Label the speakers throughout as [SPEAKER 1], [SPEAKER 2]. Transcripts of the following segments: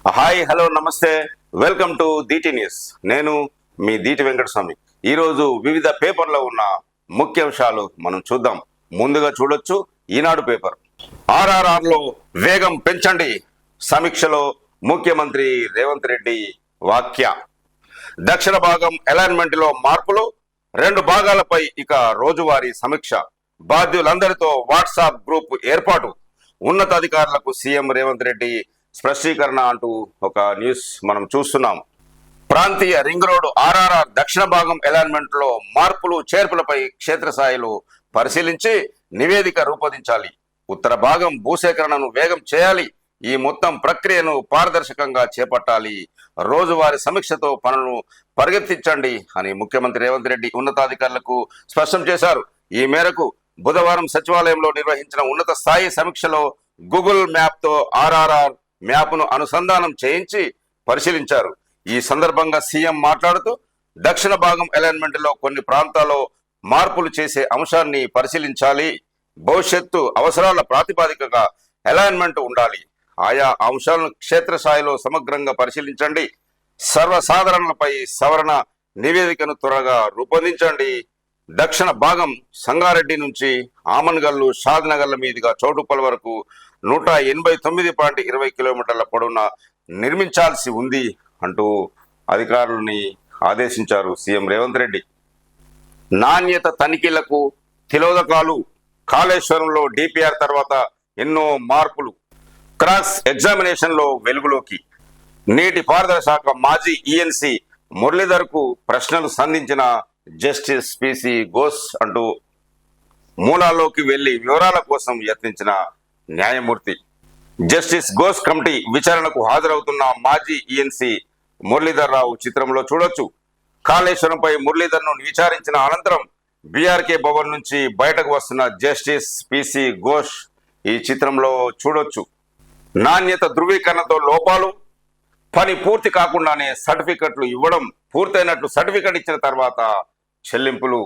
[SPEAKER 1] Hi hello నమస్తే, welcome to Deeti news. నేను మీ దీటి వెంకటస్వామి. ఈరోజు వివిధ పేపర్లో ఉన్న ముఖ్యాంశాలు మనం చూద్దాం. ముందుగా చూడొచ్చు ఈనాడు పేపర్. ఆర్ఆర్ఆర్లో వేగం పెంచండి, సమీక్షలో ముఖ్యమంత్రి రేవంత్ రెడ్డి వాక్య. దక్షిణ భాగం అలైన్మెంట్ లో మార్పులు, 2 భాగాలపై ఇక రోజువారీ సమీక్ష. బాధ్యులందరితో వాట్సాప్ గ్రూప్ ఏర్పాటు. ఉన్నతాధికారులకు సీఎం రేవంత్ రెడ్డి స్పష్టీకరణ అంటూ ఒక న్యూస్ మనం చూస్తున్నాం. ప్రాంతీయ రింగ్ రోడ్డు ఆర్ఆర్ఆర్ దక్షిణ భాగం అలైన్మెంట్ లో మార్పులు చేర్పులపై క్షేత్రస్థాయిలో పరిశీలించి నివేదిక రూపొందించాలి. ఉత్తర భాగం భూసేకరణను వేగం చేయాలి. ఈ మొత్తం ప్రక్రియను పారదర్శకంగా చేపట్టాలి. రోజువారీ సమీక్షతో పనులను పరిగెత్తించండి అని ముఖ్యమంత్రి రేవంత్ రెడ్డి ఉన్నతాధికారులకు స్పష్టం చేశారు. ఈ మేరకు బుధవారం సచివాలయంలో నిర్వహించిన ఉన్నత స్థాయి సమీక్షలో గూగుల్ మ్యాప్ తో ఆర్ఆర్ఆర్ మ్యాప్ను అనుసంధానం చేయించి పరిశీలించారు. ఈ సందర్భంగా సీఎం మాట్లాడుతూ దక్షిణ భాగం అలైన్మెంట్ లో కొన్ని ప్రాంతాల్లో మార్పులు చేసే అంశాన్ని పరిశీలించాలి. భవిష్యత్తు అవసరాల ప్రాతిపదికగా అలైన్మెంట్ ఉండాలి. ఆయా అంశాలను క్షేత్రస్థాయిలో సమగ్రంగా పరిశీలించండి. సర్వసాధారణలపై సవరణ నివేదికను త్వరగా రూపొందించండి. దక్షిణ భాగం సంగారెడ్డి నుంచి ఆమన్గల్లు, షాద్నగర్ల మీదుగా చౌటుప్పల్ వరకు 189.20 కిలోమీటర్ల పొడవున నిర్మించాల్సి ఉంది అంటూ అధికారులని ఆదేశించారు సీఎం రేవంత్ రెడ్డి. నాణ్యత తనిఖీలకు తిలోదకాలు. కాళేశ్వరంలో డిపిఆర్ తర్వాత ఎన్నో మార్పులు. క్రాస్ ఎగ్జామినేషన్ లో వెలుగులోకి. నీటి పారుదల శాఖ మాజీ ఈఎన్సీ మురళీధర్ కు ప్రశ్నలు సంధించిన జస్టిస్ పిసి ఘోష్ అంటూ మూలాల్లోకి వెళ్లి వివరాల కోసం యత్నించిన న్యాయమూర్తి. జస్టిస్ ఘోష్ కమిటీ విచారణకు హాజరవుతున్న మాజీ ఈఎన్సీ మురళీధర్ రావు చిత్రంలో చూడొచ్చు. కాళేశ్వరంపై మురళీధర్ ను విచారించిన అనంతరం బీఆర్కే భవన్ నుంచి బయటకు వస్తున్న జస్టిస్ పిసి ఘోష్ ఈ చిత్రంలో చూడొచ్చు. నాణ్యత ధృవీకరణతో లోపాలు. పని పూర్తి కాకుండానే సర్టిఫికెట్లు ఇవ్వడం, పూర్తయినట్లు సర్టిఫికెట్ ఇచ్చిన తర్వాత చెల్లింపులు,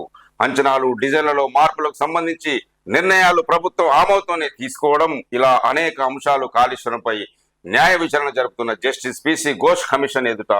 [SPEAKER 1] అంచనాలు, డిజైన్లలో మార్పులకు సంబంధించి నిర్ణయాలు ప్రభుత్వం ఆమోదంతోనే తీసుకోవడం, ఇలా అనేక అంశాలు కాళేశ్వరంపై న్యాయ విచారణ జరుపుతున్న జస్టిస్ పిసి ఘోష్ కమిషన్ ఎదుట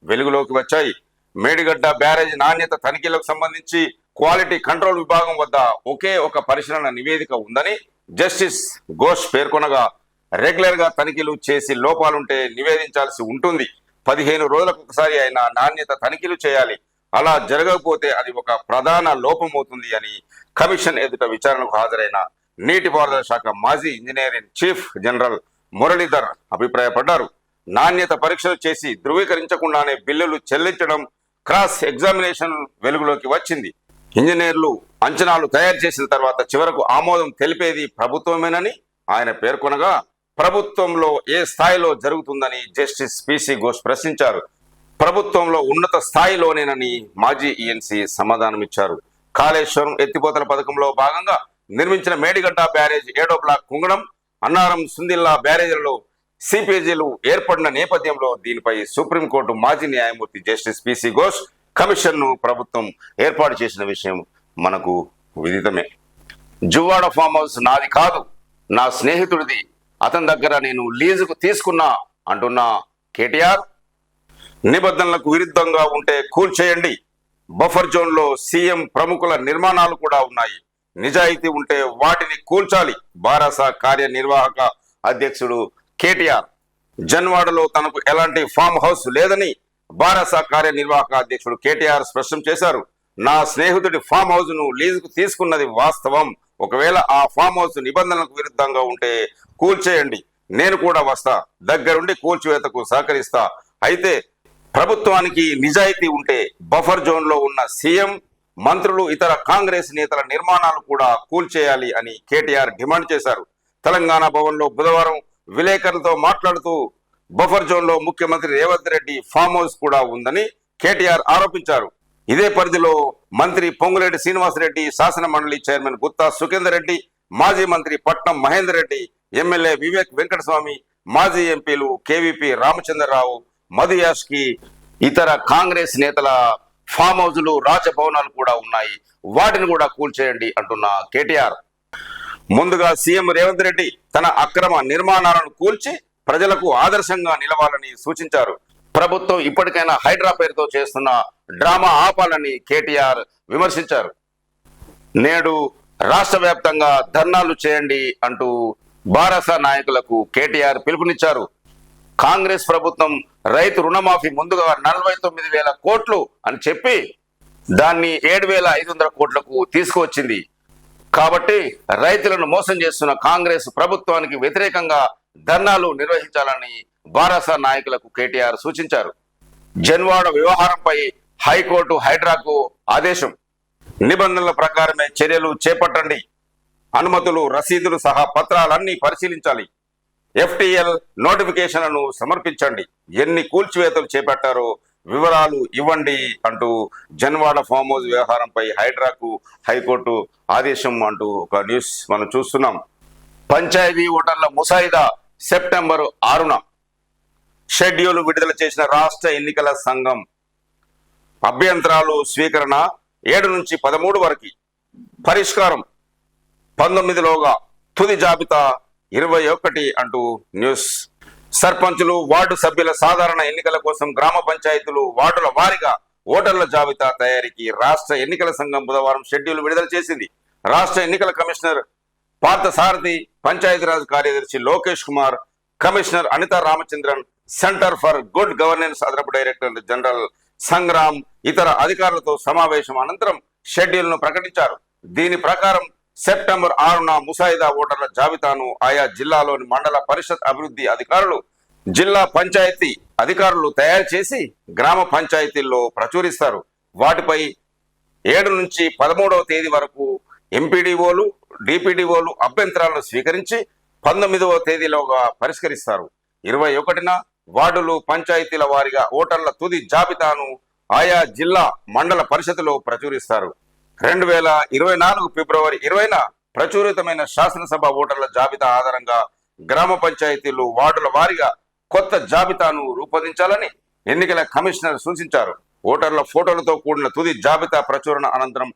[SPEAKER 1] వెలుగులోకి వచ్చాయి. మేడిగడ్డ బ్యారేజ్ నాణ్యత తనిఖీలకు సంబంధించి క్వాలిటీ కంట్రోల్ విభాగం వద్ద ఒకే ఒక పరిశీలన నివేదిక ఉందని జస్టిస్ ఘోష్ పేర్కొనగా, రెగ్యులర్ గా తనిఖీలు చేసి లోపాలుంటే నివేదించాల్సి ఉంటుంది. 15 రోజులకు ఒకసారి అయినా నాణ్యత తనిఖీలు చేయాలి. అలా జరగకపోతే అది ఒక ప్రధాన లోపం అవుతుంది అని కమిషన్ ఎదుట విచారణకు హాజరైన నీటిపారుదల శాఖ మాజీ ఇంజనీరింగ్ చీఫ్ జనరల్ మురళీధర్ అభిప్రాయపడ్డారు. నాణ్యత పరీక్షలు చేసి ధృవీకరించకుండానే బిల్లులు చెల్లించడం, క్రాస్ ఎగ్జామినేషన్ వెలుగులోకి వచ్చింది. ఇంజనీర్లు అంచనాలు తయారు చేసిన తర్వాత చివరకు ఆమోదం తెలిపేది ప్రభుత్వమేనని ఆయన పేర్కొనగా, ప్రభుత్వంలో ఏ స్థాయిలో జరుగుతుందని జస్టిస్ పిసి ఘోష్ ప్రశ్నించారు. ప్రభుత్వంలో ఉన్నత స్థాయిలోనేనని మాజీ ఈఎన్సీ సమాధానమిచ్చారు. కాళేశ్వరం ఎత్తిపోతల పథకంలో భాగంగా నిర్మించిన మేడిగడ్డ బ్యారేజ్ 7వ బ్లాక్ కుంగడం, అన్నారం, సుందిల్లా బ్యారేజీలలో సిపిజీలు ఏర్పడిన నేపథ్యంలో దీనిపై సుప్రీంకోర్టు మాజీ న్యాయమూర్తి జస్టిస్ పిసి ఘోష్ కమిషన్ ను ప్రభుత్వం ఏర్పాటు చేసిన విషయం మనకు విదితమే. జువ్వాడ ఫామ్ హౌస్ నాది కాదు, నా స్నేహితుడిది, అతని దగ్గర నేను లీజుకు తీసుకున్నా అంటున్న కేటీఆర్. నిబంధనలకు విరుద్ధంగా ఉంటే కూల్చేయండి. బఫర్ జోన్ లో సీఎం ప్రముఖుల నిర్మాణాలు కూడా ఉన్నాయి. నిజాయితీ ఉంటే వాటిని కూల్చాలి. బారాస కార్యనిర్వాహక అధ్యక్షుడు కేటీఆర్. జన్వాడలో తనకు ఎలాంటి ఫామ్ హౌస్ లేదని బారాస కార్యనిర్వాహక అధ్యక్షుడు కేటీఆర్ స్పష్టం చేశారు. నా స్నేహితుడి ఫామ్ హౌస్ ను లీజుకు తీసుకున్నది వాస్తవం. ఒకవేళ ఆ ఫామ్ హౌస్ నిబంధనలకు విరుద్ధంగా ఉంటే కూల్చేయండి, నేను కూడా వస్తా, దగ్గరుండి కూల్చివేతకు సహకరిస్తా. అయితే ప్రభుత్వానికి నిజాయితీ ఉంటే బఫర్ జోన్ లో ఉన్న సీఎం, మంత్రులు, ఇతర కాంగ్రెస్ నేతల నిర్మాణాలు కూడా కూల్చేయాలి అని కేటీఆర్ డిమాండ్ చేశారు. తెలంగాణ భవన్ లో బుధవారం విలేకరులతో మాట్లాడుతూ బఫర్ జోన్ లో ముఖ్యమంత్రి రేవంత్ రెడ్డి ఫామ్ హౌస్ కూడా ఉందని కేటీఆర్ ఆరోపించారు. ఇదే పరిధిలో మంత్రి పొంగులేటి శ్రీనివాసరెడ్డి, శాసన మండలి చైర్మన్ గుత్తా సుఖేందర్ రెడ్డి, మాజీ మంత్రి పట్నం మహేందర్ రెడ్డి, ఎమ్మెల్యే వివేక్ వెంకటస్వామి, మాజీ ఎంపీలు కేవీపీ రామచంద్రరావు, మధు యాష్కి, ఇతర కాంగ్రెస్ నేతల ఫామ్ హౌజులు, రాజభవనాలు కూడా ఉన్నాయి. వాటిని కూడా కూల్చేయండి అంటున్న కేటీఆర్. ముందుగా సీఎం రేవంత్ రెడ్డి తన అక్రమ నిర్మాణాలను కూల్చి ప్రజలకు ఆదర్శంగా నిలవాలని సూచించారు. ప్రభుత్వం ఇప్పటికైనా హైడ్రా పేరుతో చేస్తున్న డ్రామా ఆపాలని కేటీఆర్ విమర్శించారు. నేడు రాష్ట్ర వ్యాప్తంగా ధర్నాలు చేయండి అంటూ బారాస నాయకులకు కేటీఆర్ పిలుపునిచ్చారు. కాంగ్రెస్ ప్రభుత్వం రైతు రుణమాఫీ ముందుగా 49,000 కోట్లు అని చెప్పి దాన్ని 7,500 కోట్లకు తీసుకువచ్చింది. కాబట్టి రైతులను మోసం చేస్తున్న కాంగ్రెస్ ప్రభుత్వానికి వ్యతిరేకంగా ధర్నాలు నిర్వహించాలని బారాస నాయకులకు కేటీఆర్ సూచించారు. జన్వాడ వ్యవహారంపై హైకోర్టు హైడ్రాకు ఆదేశం. నిబంధనల ప్రకారమే చర్యలు చేపట్టండి. అనుమతులు, రసీదులు సహా పత్రాలన్నీ పరిశీలించాలి. FTL నోటిఫికేషన్లను సమర్పించండి. ఎన్ని కూల్చివేతలు చేపట్టారో వివరాలు ఇవ్వండి అంటూ జన్వాడ ఫామ్ హౌస్ వ్యవహారంపై హైడ్రాకు హైకోర్టు ఆదేశం అంటూ ఒక న్యూస్ మనం చూస్తున్నాం. పంచాయతీ ఓటర్ల ముసాయిదా సెప్టెంబర్ 6న షెడ్యూల్ విడుదల చేసిన రాష్ట్ర ఎన్నికల సంఘం. అభ్యంతరాలు స్వీకరణ 7 నుంచి 13 వరకు, పరిష్కారం 19లోగా, తుది జాబితా 21 అంటూ న్యూస్. సర్పంచులు, వార్డు సభ్యుల సాధారణ ఎన్నికల కోసం గ్రామ పంచాయతీలు వార్డుల వారీగా ఓటర్ల జాబితా తయారీకి రాష్ట్ర ఎన్నికల సంఘం బుధవారం షెడ్యూల్ విడుదల చేసింది. రాష్ట్ర ఎన్నికల కమిషనర్ పార్థసారథి, పంచాయతీరాజ్ కార్యదర్శి Lokesh Kumar, commissioner Anitha Ramachandran, centre for good governance అదనపు డైరెక్టర్ జనరల్ సంగ్రామ్ ఇతర అధికారులతో సమావేశం అనంతరం షెడ్యూల్ ను ప్రకటించారు. దీని ప్రకారం సెప్టెంబర్ 6న ముసాయిదా ఓటర్ల జాబితాను ఆయా జిల్లాలోని మండల పరిషత్ అభివృద్ధి అధికారులు, జిల్లా పంచాయతీ అధికారులు తయారు చేసి గ్రామ పంచాయతీల్లో ప్రచురిస్తారు. వాటిపై 7 నుంచి 13వ తేదీ వరకు ఎంపీడీఓలు, డిపిడిఓలు అభ్యంతరాలను స్వీకరించి 19వ తేదీలోగా పరిష్కరిస్తారు. 21న వార్డులు, పంచాయతీల వారీగా ఓటర్ల తుది జాబితాను ఆయా జిల్లా మండల పరిషత్తులో ప్రచురిస్తారు. 2024 ఫిబ్రవరి 20న ప్రచురితమైన శాసనసభ ఓటర్ల జాబితా ఆధారంగా గ్రామ పంచాయతీలు, వార్డుల వారీగా కొత్త జాబితాను రూపొందించాలని ఎన్నికల కమిషనర్ సూచించారు. ఓటర్ల ఫోటోలతో కూడిన తుది జాబితా ప్రచురణ అనంతరం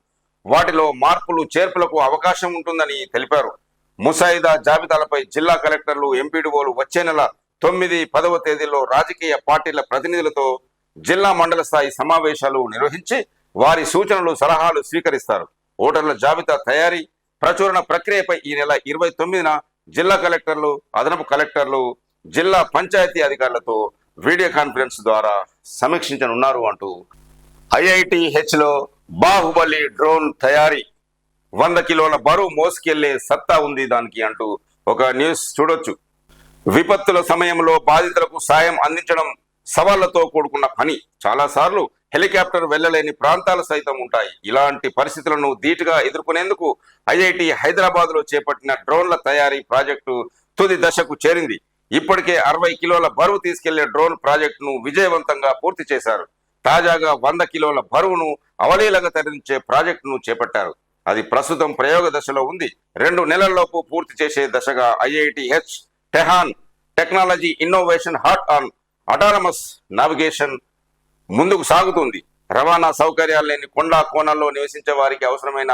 [SPEAKER 1] వాటిలో మార్పులు చేర్పులకు అవకాశం ఉంటుందని తెలిపారు. ముసాయిదా జాబితాలపై జిల్లా కలెక్టర్లు, ఎంపీడీఓలు వచ్చే నెల 9, 10వ తేదీల్లో రాజకీయ పార్టీల ప్రతినిధులతో జిల్లా మండల స్థాయి సమావేశాలు నిర్వహించి వారి సూచనలు, సలహాలు స్వీకరిస్తారు. ఓటర్ల జాబితా తయారీ, ప్రచురణ ప్రక్రియపై ఈ నెల 29న జిల్లా కలెక్టర్లు, అదనపు కలెక్టర్లు జిల్లా పంచాయతీ అధికారులతో వీడియో కాన్ఫరెన్స్ ద్వారా సమీక్షించనున్నారు అంటూ IITHలో బాహుబలి డ్రోన్ తయారీ, 100 కిలోల బరువు మోసుకెళ్లే సత్తా ఉంది దానికి అంటూ ఒక న్యూస్ చూడొచ్చు. విపత్తుల సమయంలో బాధితులకు సాయం అందించడం సవాళ్లతో కూడుకున్న పని. చాలా సార్లు హెలికాప్టర్ వెళ్లలేని ప్రాంతాలు సైతం ఉంటాయి. ఇలాంటి పరిస్థితులను ధీటుగా ఎదుర్కొనేందుకు IIT హైదరాబాద్ లో చేపట్టిన డ్రోన్ల తయారీ ప్రాజెక్టు తుది దశకు చేరింది. ఇప్పటికే 60 కిలోల బరువు తీసుకెళ్లే డ్రోన్ ప్రాజెక్టును విజయవంతంగా పూర్తి చేశారు. తాజాగా 100 కిలోల బరువును అవలీలగా తరలించే ప్రాజెక్టును చేపట్టారు. అది ప్రస్తుతం ప్రయోగ దశలో ఉంది. 2 నెలల్లోపు పూర్తి చేసే దశగా IITH TiHAN technology innovation heart on autonomous navigation ముందుకు సాగుతుంది. రవాణా సౌకర్యాలు లేని కొండా కోణాల్లో నివసించే వారికి అవసరమైన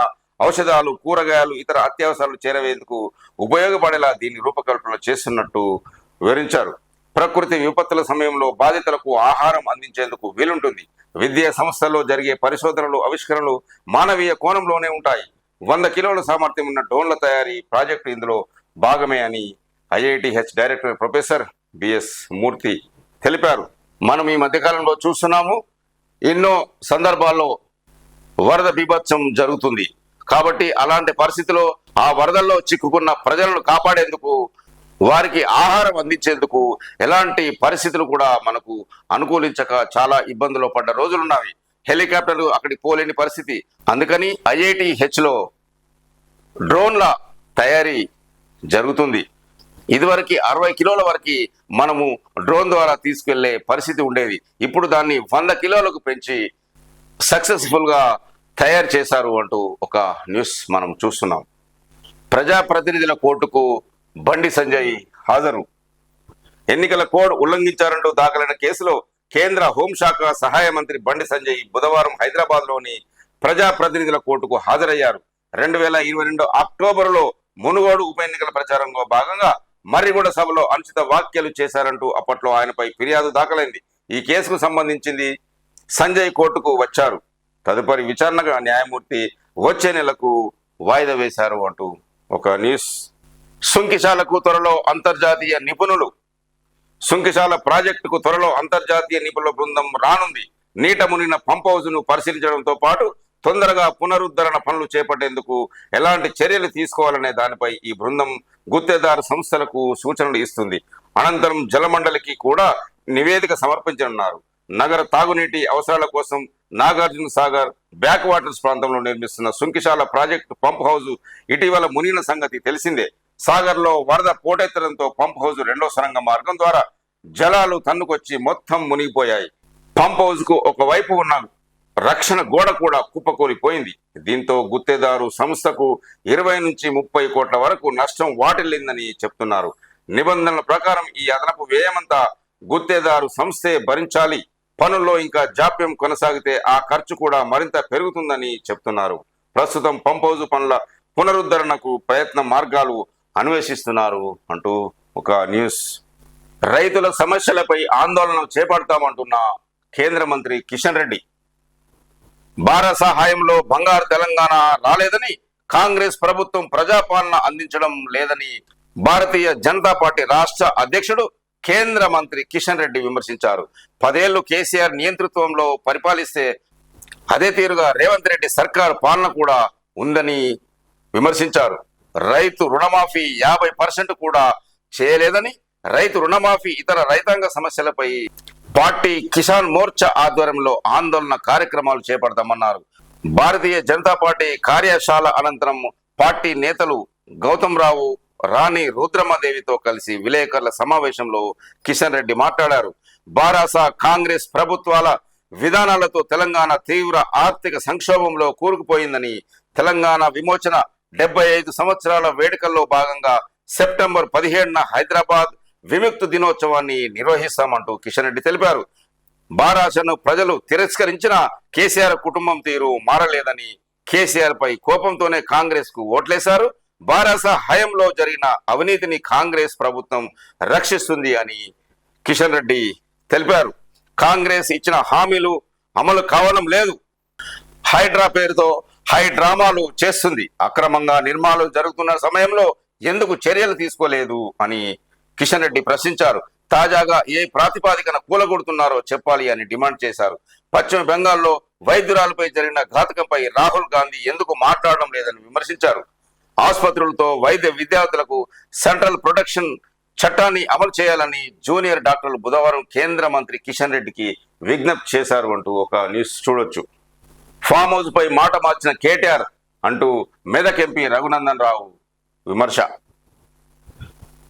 [SPEAKER 1] ఔషధాలు, కూరగాయలు, ఇతర అత్యవసరాలు చేరవేందుకు ఉపయోగపడేలా దీన్ని రూపకల్పన చేస్తున్నట్టు వివరించారు. ప్రకృతి విపత్తుల సమయంలో బాధితులకు ఆహారం అందించేందుకు వీలుంటుంది. విద్యా సంస్థల్లో జరిగే పరిశోధనలు, ఆవిష్కరణలు మానవీయ కోణంలోనే ఉంటాయి. 100 కిలోల సామర్థ్యం ఉన్న డ్రోన్ల తయారీ ప్రాజెక్టు ఇందులో భాగమే అని IITH డైరెక్టర్ ప్రొఫెసర్ బిఎస్ మూర్తి తెలిపారు. మనం ఈ మధ్యకాలంలో చూస్తున్నాము, ఎన్నో సందర్భాల్లో వరద బీభత్సం జరుగుతుంది. కాబట్టి అలాంటి పరిస్థితిలో ఆ వరదల్లో చిక్కుకున్న ప్రజలను కాపాడేందుకు, వారికి ఆహారం అందించేందుకు ఎలాంటి పరిస్థితులు కూడా మనకు అనుకూలించక చాలా ఇబ్బందులు పడ్డ రోజులున్నవి. హెలికాప్టర్లు అక్కడికి పోలేని పరిస్థితి. అందుకని IITHలో డ్రోన్ల తయారీ జరుగుతుంది. ఇదివరకు 60 కిలోల వరకు మనము డ్రోన్ ద్వారా తీసుకెళ్లే పరిస్థితి ఉండేది. ఇప్పుడు దాన్ని 100 కిలోలకు పెంచి సక్సెస్ఫుల్గా తయారు చేశారు అంటూ ఒక న్యూస్ మనం చూస్తున్నాం. ప్రజాప్రతినిధుల కోర్టుకు బండి సంజయ్ హాజరు. ఎన్నికల కోడ్ ఉల్లంఘించారంటూ దాఖలైన కేసులో కేంద్ర హోంశాఖ సహాయ మంత్రి బండి సంజయ్ బుధవారం హైదరాబాద్లోని ప్రజాప్రతినిధుల కోర్టుకు హాజరయ్యారు. 2022 అక్టోబరులో మునుగోడు ఉప ఎన్నికల ప్రచారంలో భాగంగా మర్రిగూడ సభలో అనుచిత వ్యాఖ్యలు చేశారంటూ అప్పట్లో ఆయనపై ఫిర్యాదు దాఖలైంది. ఈ కేసుకు సంబంధించింది సంజయ్ కోర్టుకు వచ్చారు. తదుపరి విచారణగా న్యాయమూర్తి వచ్చే నెలకు వాయిదా వేశారు అంటూ ఒక న్యూస్. సుంకిశాలకు త్వరలో అంతర్జాతీయ నిపుణులు. సుంకిశాల ప్రాజెక్టుకు త్వరలో అంతర్జాతీయ నిపుణుల బృందం రానుంది. నీట మునిగిన పంప్ హౌస్ ను పరిశీలించడంతో పాటు తొందరగా పునరుద్ధరణ పనులు చేపట్టేందుకు ఎలాంటి చర్యలు తీసుకోవాలనే దానిపై ఈ బృందం గుత్తేదారు సంస్థలకు సూచనలు ఇస్తుంది. అనంతరం జలమండలికి కూడా నివేదిక సమర్పించనున్నారు. నగర తాగునీటి అవసరాల కోసం నాగార్జున సాగర్ బ్యాక్ వాటర్స్ ప్రాంతంలో నిర్మిస్తున్న సుంకిశాల ప్రాజెక్టు పంప్ హౌస్ ఇటీవల మునిగిన సంగతి తెలిసిందే. సాగర్ లో వరద పోటెత్తడంతో పంప్ హౌస్ రెండో సొరంగ మార్గం ద్వారా జలాలు తన్నుకొచ్చి మొత్తం మునిగిపోయాయి. పంప్ హౌస్ కు ఒకవైపు ఉన్న రక్షణ గోడ కూడా కుప్పకూలిపోయింది. దీంతో గుత్తేదారు సంస్థకు 20 నుంచి 30 కోట్ల వరకు నష్టం వాటిల్లిందని చెప్తున్నారు. నిబంధనల ప్రకారం ఈ అదనపు వ్యయమంతా గుత్తేదారు సంస్థే భరించాలి. పనుల్లో ఇంకా జాప్యం కొనసాగితే ఆ ఖర్చు కూడా మరింత పెరుగుతుందని చెప్తున్నారు. ప్రస్తుతం పంప్ హౌస్ పనుల పునరుద్ధరణకు ప్రయత్న మార్గాలు అన్వేషిస్తున్నారు అంటూ ఒక న్యూస్. రైతుల సమస్యలపై ఆందోళన చేపడతామంటున్న కేంద్ర మంత్రి కిషన్ రెడ్డి. భారత సహాయంలో బంగారు తెలంగాణ రాలేదని, కాంగ్రెస్ ప్రభుత్వం ప్రజాపాలన అందించడం లేదని భారతీయ జనతా పార్టీ రాష్ట్ర అధ్యక్షుడు కేంద్ర మంత్రి కిషన్ రెడ్డి విమర్శించారు. 10 ఏళ్లు కేసీఆర్ నియంతృత్వంలో పరిపాలిస్తే అదే తీరుగా రేవంత్ రెడ్డి సర్కారు పాలన కూడా ఉందని విమర్శించారు. రైతు రుణమాఫీ 50% కూడా చేయలేదని, రైతు రుణమాఫీ ఇతర రైతాంగ సమస్యలపై పార్టీ కిసాన్ మోర్చా ఆధ్వర్యంలో ఆందోళన కార్యక్రమాలు చేపడతామన్నారు. భారతీయ జనతా పార్టీ కార్యశాల అనంతరం పార్టీ నేతలు గౌతమ్ రావు, రాణి రుద్రమదేవితో కలిసి విలేకరుల సమావేశంలో కిషన్ రెడ్డి మాట్లాడారు. బారాస కాంగ్రెస్ ప్రభుత్వాల విధానాలతో తెలంగాణ తీవ్ర ఆర్థిక సంక్షోభంలో కూరుకుపోయిందని, తెలంగాణ విమోచన 75 సంవత్సరాల వేడుకల్లో భాగంగా సెప్టెంబర్ 17న హైదరాబాద్ విముక్తి దినోత్సవాన్ని నిర్వహిస్తామంటూ కిషన్ రెడ్డి తెలిపారు. బారాసను ప్రజలు తిరస్కరించిన కేసీఆర్ కుటుంబం తీరు మారలేదని, కేసీఆర్ పై కోపంతోనే కాంగ్రెస్ కు ఓట్లేశారు. బారాస హయంలో జరిగిన అవినీతిని కాంగ్రెస్ ప్రభుత్వం రక్షిస్తుంది అని కిషన్ రెడ్డి తెలిపారు. కాంగ్రెస్ ఇచ్చిన హామీలు అమలు కావడం లేదు. హైడ్రా పేరుతో హైడ్రామాలు చేస్తుంది. అక్రమంగా నిర్మాణాలు జరుగుతున్న సమయంలో ఎందుకు చర్యలు తీసుకోలేదు అని కిషన్ రెడ్డి ప్రశ్నించారు. తాజాగా ఏ ప్రాతిపాదికన కూలగొడుతున్నారో చెప్పాలి అని డిమాండ్ చేశారు. పశ్చిమ బెంగాల్లో వైద్యురాలపై జరిగిన ఘాతకంపై రాహుల్ గాంధీ ఎందుకు మాట్లాడడం లేదని విమర్శించారు. ఆసుపత్రులతో వైద్య విద్యార్థులకు సెంట్రల్ ప్రొటెక్షన్ చట్టాన్ని అమలు చేయాలని జూనియర్ డాక్టర్లు బుధవారం కేంద్ర మంత్రి కిషన్ రెడ్డికి విజ్ఞప్తి చేశారు అంటూ ఒక న్యూస్ చూడొచ్చు. ఫామ్ హౌస్ పై మాట మార్చిన కేటీఆర్ అంటూ మెదక్ ఎంపీ రఘునందన్ రావు విమర్శ.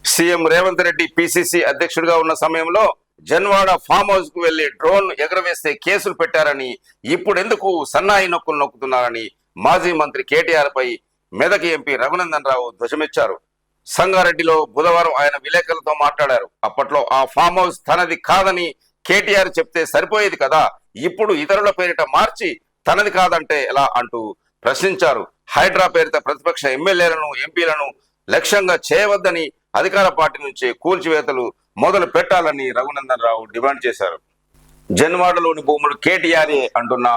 [SPEAKER 1] సీఎం రేవంత్ రెడ్డి పిసిసి అధ్యక్షుడిగా ఉన్న సమయంలో జన్వాడ ఫామ్ హౌస్ కు వెళ్లి డ్రోన్ ఎగరవేస్తే కేసులు పెట్టారని, ఇప్పుడు ఎందుకు సన్నాయి నొక్కులు నొక్కుతున్నారని మాజీ మంత్రి కేటీఆర్ పై మెదక్ ఎంపీ రఘునందన్ రావు ధ్వజమెచ్చారు. సంగారెడ్డిలో బుధవారం ఆయన విలేకరులతో మాట్లాడారు. అప్పట్లో ఆ ఫామ్ హౌస్ తనది కాదని కేటీఆర్ చెప్తే సరిపోయేది కదా, ఇప్పుడు ఇతరుల పేరిట మార్చి తనది కాదంటే ఎలా అంటూ ప్రశ్నించారు. హైడ్రా పేరిట ప్రతిపక్ష ఎమ్మెల్యేలను, ఎంపీలను లక్ష్యంగా చేయవద్దని, అధికార పార్టీ నుంచి కూల్చివేతలు మొదలు పెట్టాలని రఘునందన్ రావు డిమాండ్ చేశారు. జన్వాడలోని భూములు కేటీఆర్ఏ అంటున్న